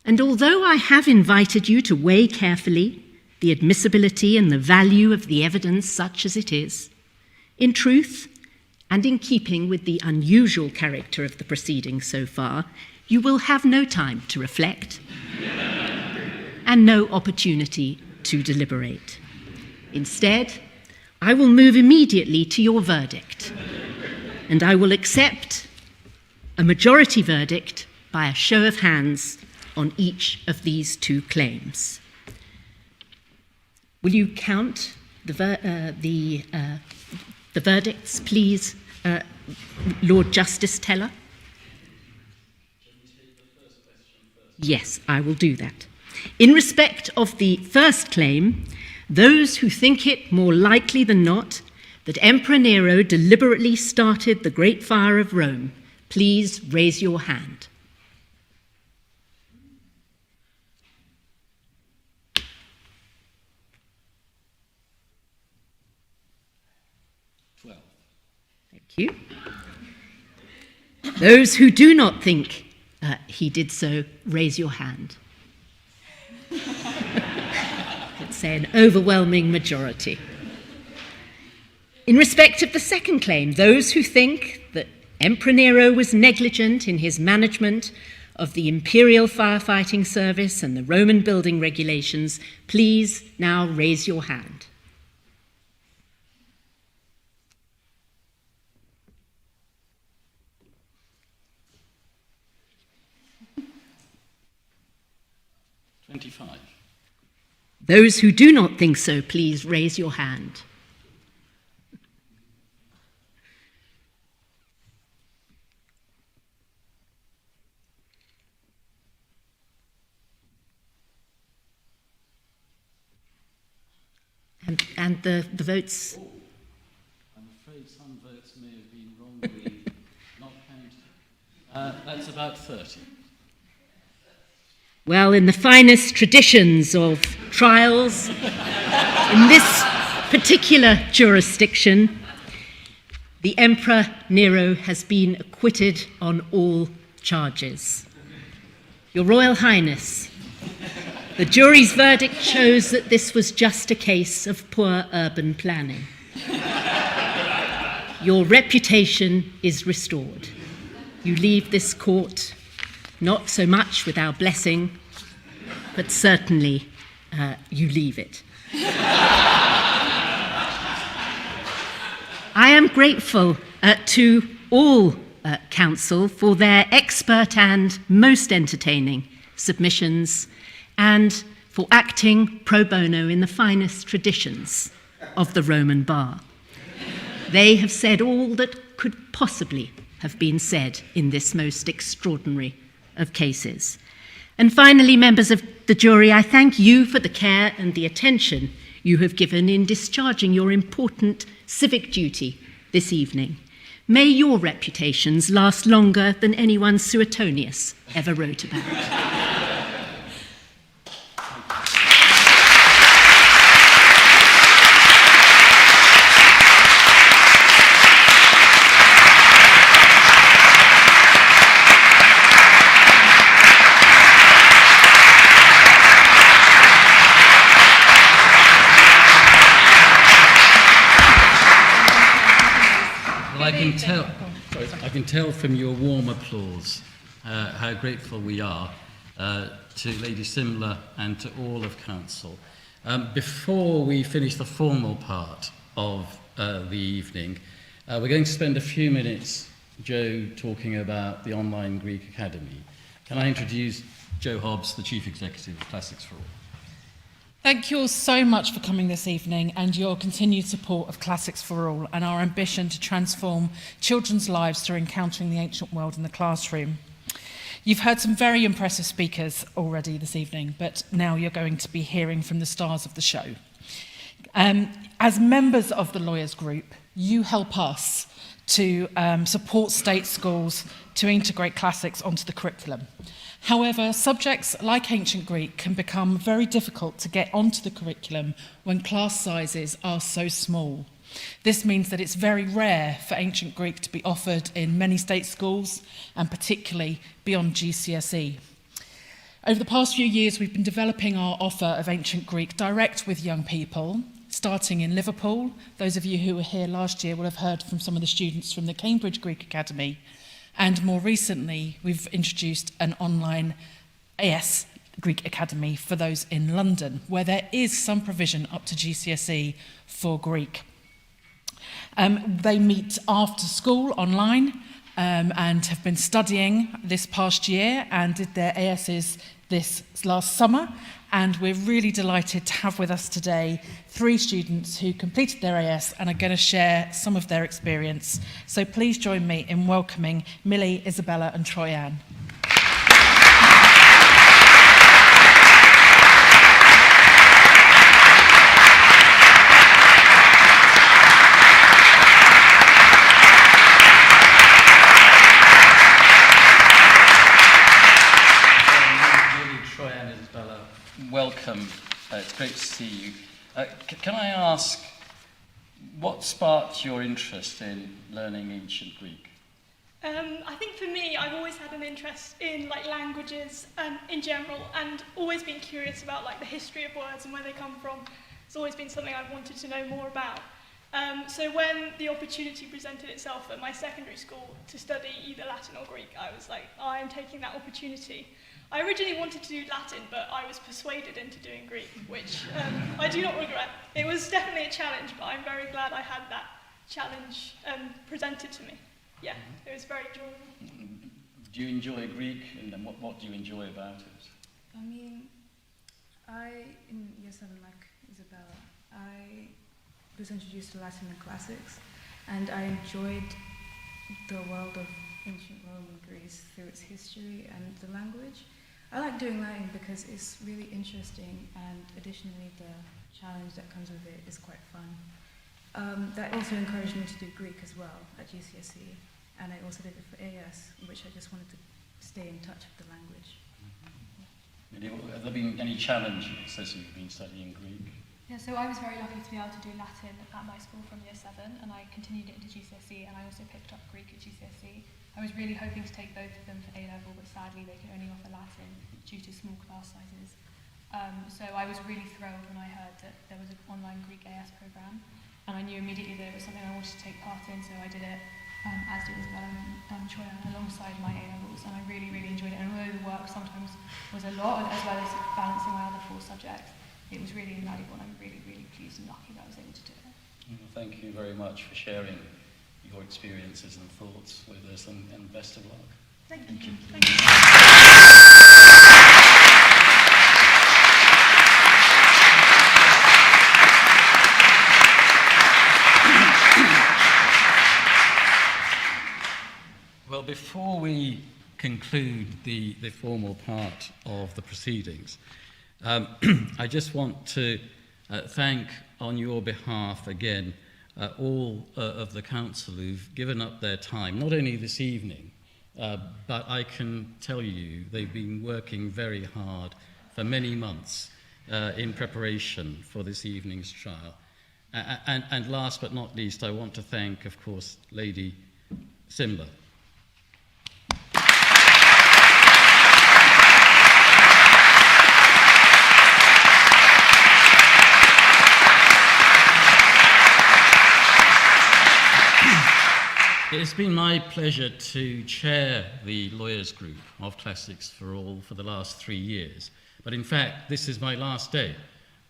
And although I have invited you to weigh carefully the admissibility and the value of the evidence such as it is, in truth, and in keeping with the unusual character of the proceedings so far, you will have no time to reflect and no opportunity to deliberate. Instead, I will move immediately to your verdict, and I will accept a majority verdict by a show of hands on each of these two claims. Will you count the verdicts, please, Lord Justice Teller? Yes, I will do that. In respect of the first claim, those who think it more likely than not that Emperor Nero deliberately started the Great Fire of Rome, please raise your hand. Thank you. Those who do not think he did so, raise your hand. Let's say an overwhelming majority. In respect of the second claim, those who think that Emperor Nero was negligent in his management of the imperial firefighting service and the Roman building regulations, please now raise your hand. Those who do not think so, please raise your hand. And the votes? Oh, I'm afraid some votes may have been wrongly not counted. That's about 30. Well, in the finest traditions of trials, in this particular jurisdiction, the Emperor Nero has been acquitted on all charges. Your Royal Highness, the jury's verdict shows that this was just a case of poor urban planning. Your reputation is restored. You leave this court not so much with our blessing, but certainly you leave it. I am grateful to all counsel for their expert and most entertaining submissions and for acting pro bono in the finest traditions of the Roman bar. They have said all that could possibly have been said in this most extraordinary of cases. And finally, members of the jury, I thank you for the care and the attention you have given in discharging your important civic duty this evening. May your reputations last longer than anyone Suetonius ever wrote about. can tell from your warm applause how grateful we are to Lady Simler and to all of council. Before we finish the formal part of the evening, we're going to spend a few minutes, Joe, talking about the online Greek Academy. Can I introduce Joe Hobbs, the Chief Executive of Classics for All? Thank you all so much for coming this evening and your continued support of Classics for All and our ambition to transform children's lives through encountering the ancient world in the classroom. You've heard some very impressive speakers already this evening, but now you're going to be hearing from the stars of the show. As members of the Lawyers Group, you help us to support state schools to integrate classics onto the curriculum. However, subjects like ancient Greek can become very difficult to get onto the curriculum when class sizes are so small. This means that it's very rare for ancient Greek to be offered in many state schools, and particularly beyond GCSE. Over the past few years, we've been developing our offer of ancient Greek direct with young people, starting in Liverpool. Those of you who were here last year will have heard from some of the students from the Cambridge Greek Academy. And more recently, we've introduced an online AS Greek Academy for those in London, where there is some provision up to GCSE for Greek. They meet after school online and have been studying this past year and did their ASs this last summer. And we're really delighted to have with us today 3 students who completed their AS and are going to share some of their experience. So please join me in welcoming Millie, Isabella and Troy-Ann. Welcome. It's great to see you. Can I ask, what sparked your interest in learning ancient Greek? I think for me, I've always had an interest in languages in general, and always been curious about the history of words and where they come from. It's always been something I've wanted to know more about. So when the opportunity presented itself at my secondary school to study either Latin or Greek, I was like, I am taking that opportunity. I originally wanted to do Latin, but I was persuaded into doing Greek, which I do not regret. It was definitely a challenge, but I'm very glad I had that challenge presented to me. Yeah, it was very enjoyable. Do you enjoy Greek, and what do you enjoy about it? I mean, in year 7, like Isabella, I was introduced to Latin and classics, and I enjoyed the world of ancient Rome and Greece through its history and the language. I like doing Latin because it's really interesting, and additionally the challenge that comes with it is quite fun. That also encouraged me to do Greek as well at GCSE, and I also did it for AS, in which I just wanted to stay in touch with the language. Have there been any challenges as you've been studying Greek? Yeah, so I was very lucky to be able to do Latin at my school from year 7, and I continued it into GCSE, and I also picked up Greek at GCSE. I was really hoping to take both of them for A-level, but sadly they could only offer Latin due to small class sizes. So I was really thrilled when I heard that there was an online Greek AS programme, and I knew immediately that it was something I wanted to take part in, so I did it, as did Isabella and Troy-Ann, alongside my A-levels, and I really, really enjoyed it. And although the work sometimes was a lot, as well as balancing my other 4 subjects, it was really invaluable, and I'm really, really pleased and lucky that I was able to do it. Well, thank you very much for sharing your experiences and thoughts with us, and best of luck. Thank you. Thank you. Well, before we conclude the formal part of the proceedings, I just want to thank on your behalf again all of the council who've given up their time, not only this evening, but I can tell you they've been working very hard for many months in preparation for this evening's trial. And last but not least, I want to thank, of course, Lady Simler. It's been my pleasure to chair the Lawyers Group of Classics for All for the last 3 years. But in fact, this is my last day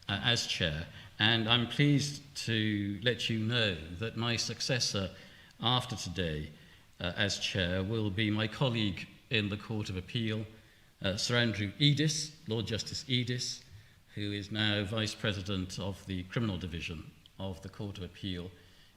as chair, and I'm pleased to let you know that my successor after today as chair will be my colleague in the Court of Appeal, Sir Andrew Edis, Lord Justice Edis, who is now Vice President of the Criminal Division of the Court of Appeal.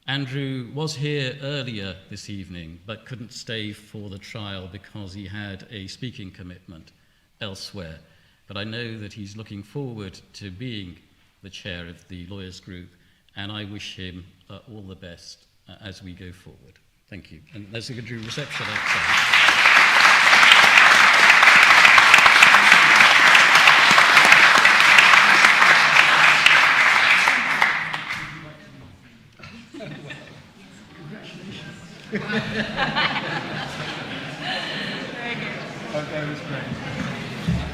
Andrew was here earlier this evening, but couldn't stay for the trial because he had a speaking commitment elsewhere. But I know that he's looking forward to being the chair of the Lawyers Group, and I wish him all the best as we go forward. Thank you. And there's a good reception outside. Very good. Okay, that was great.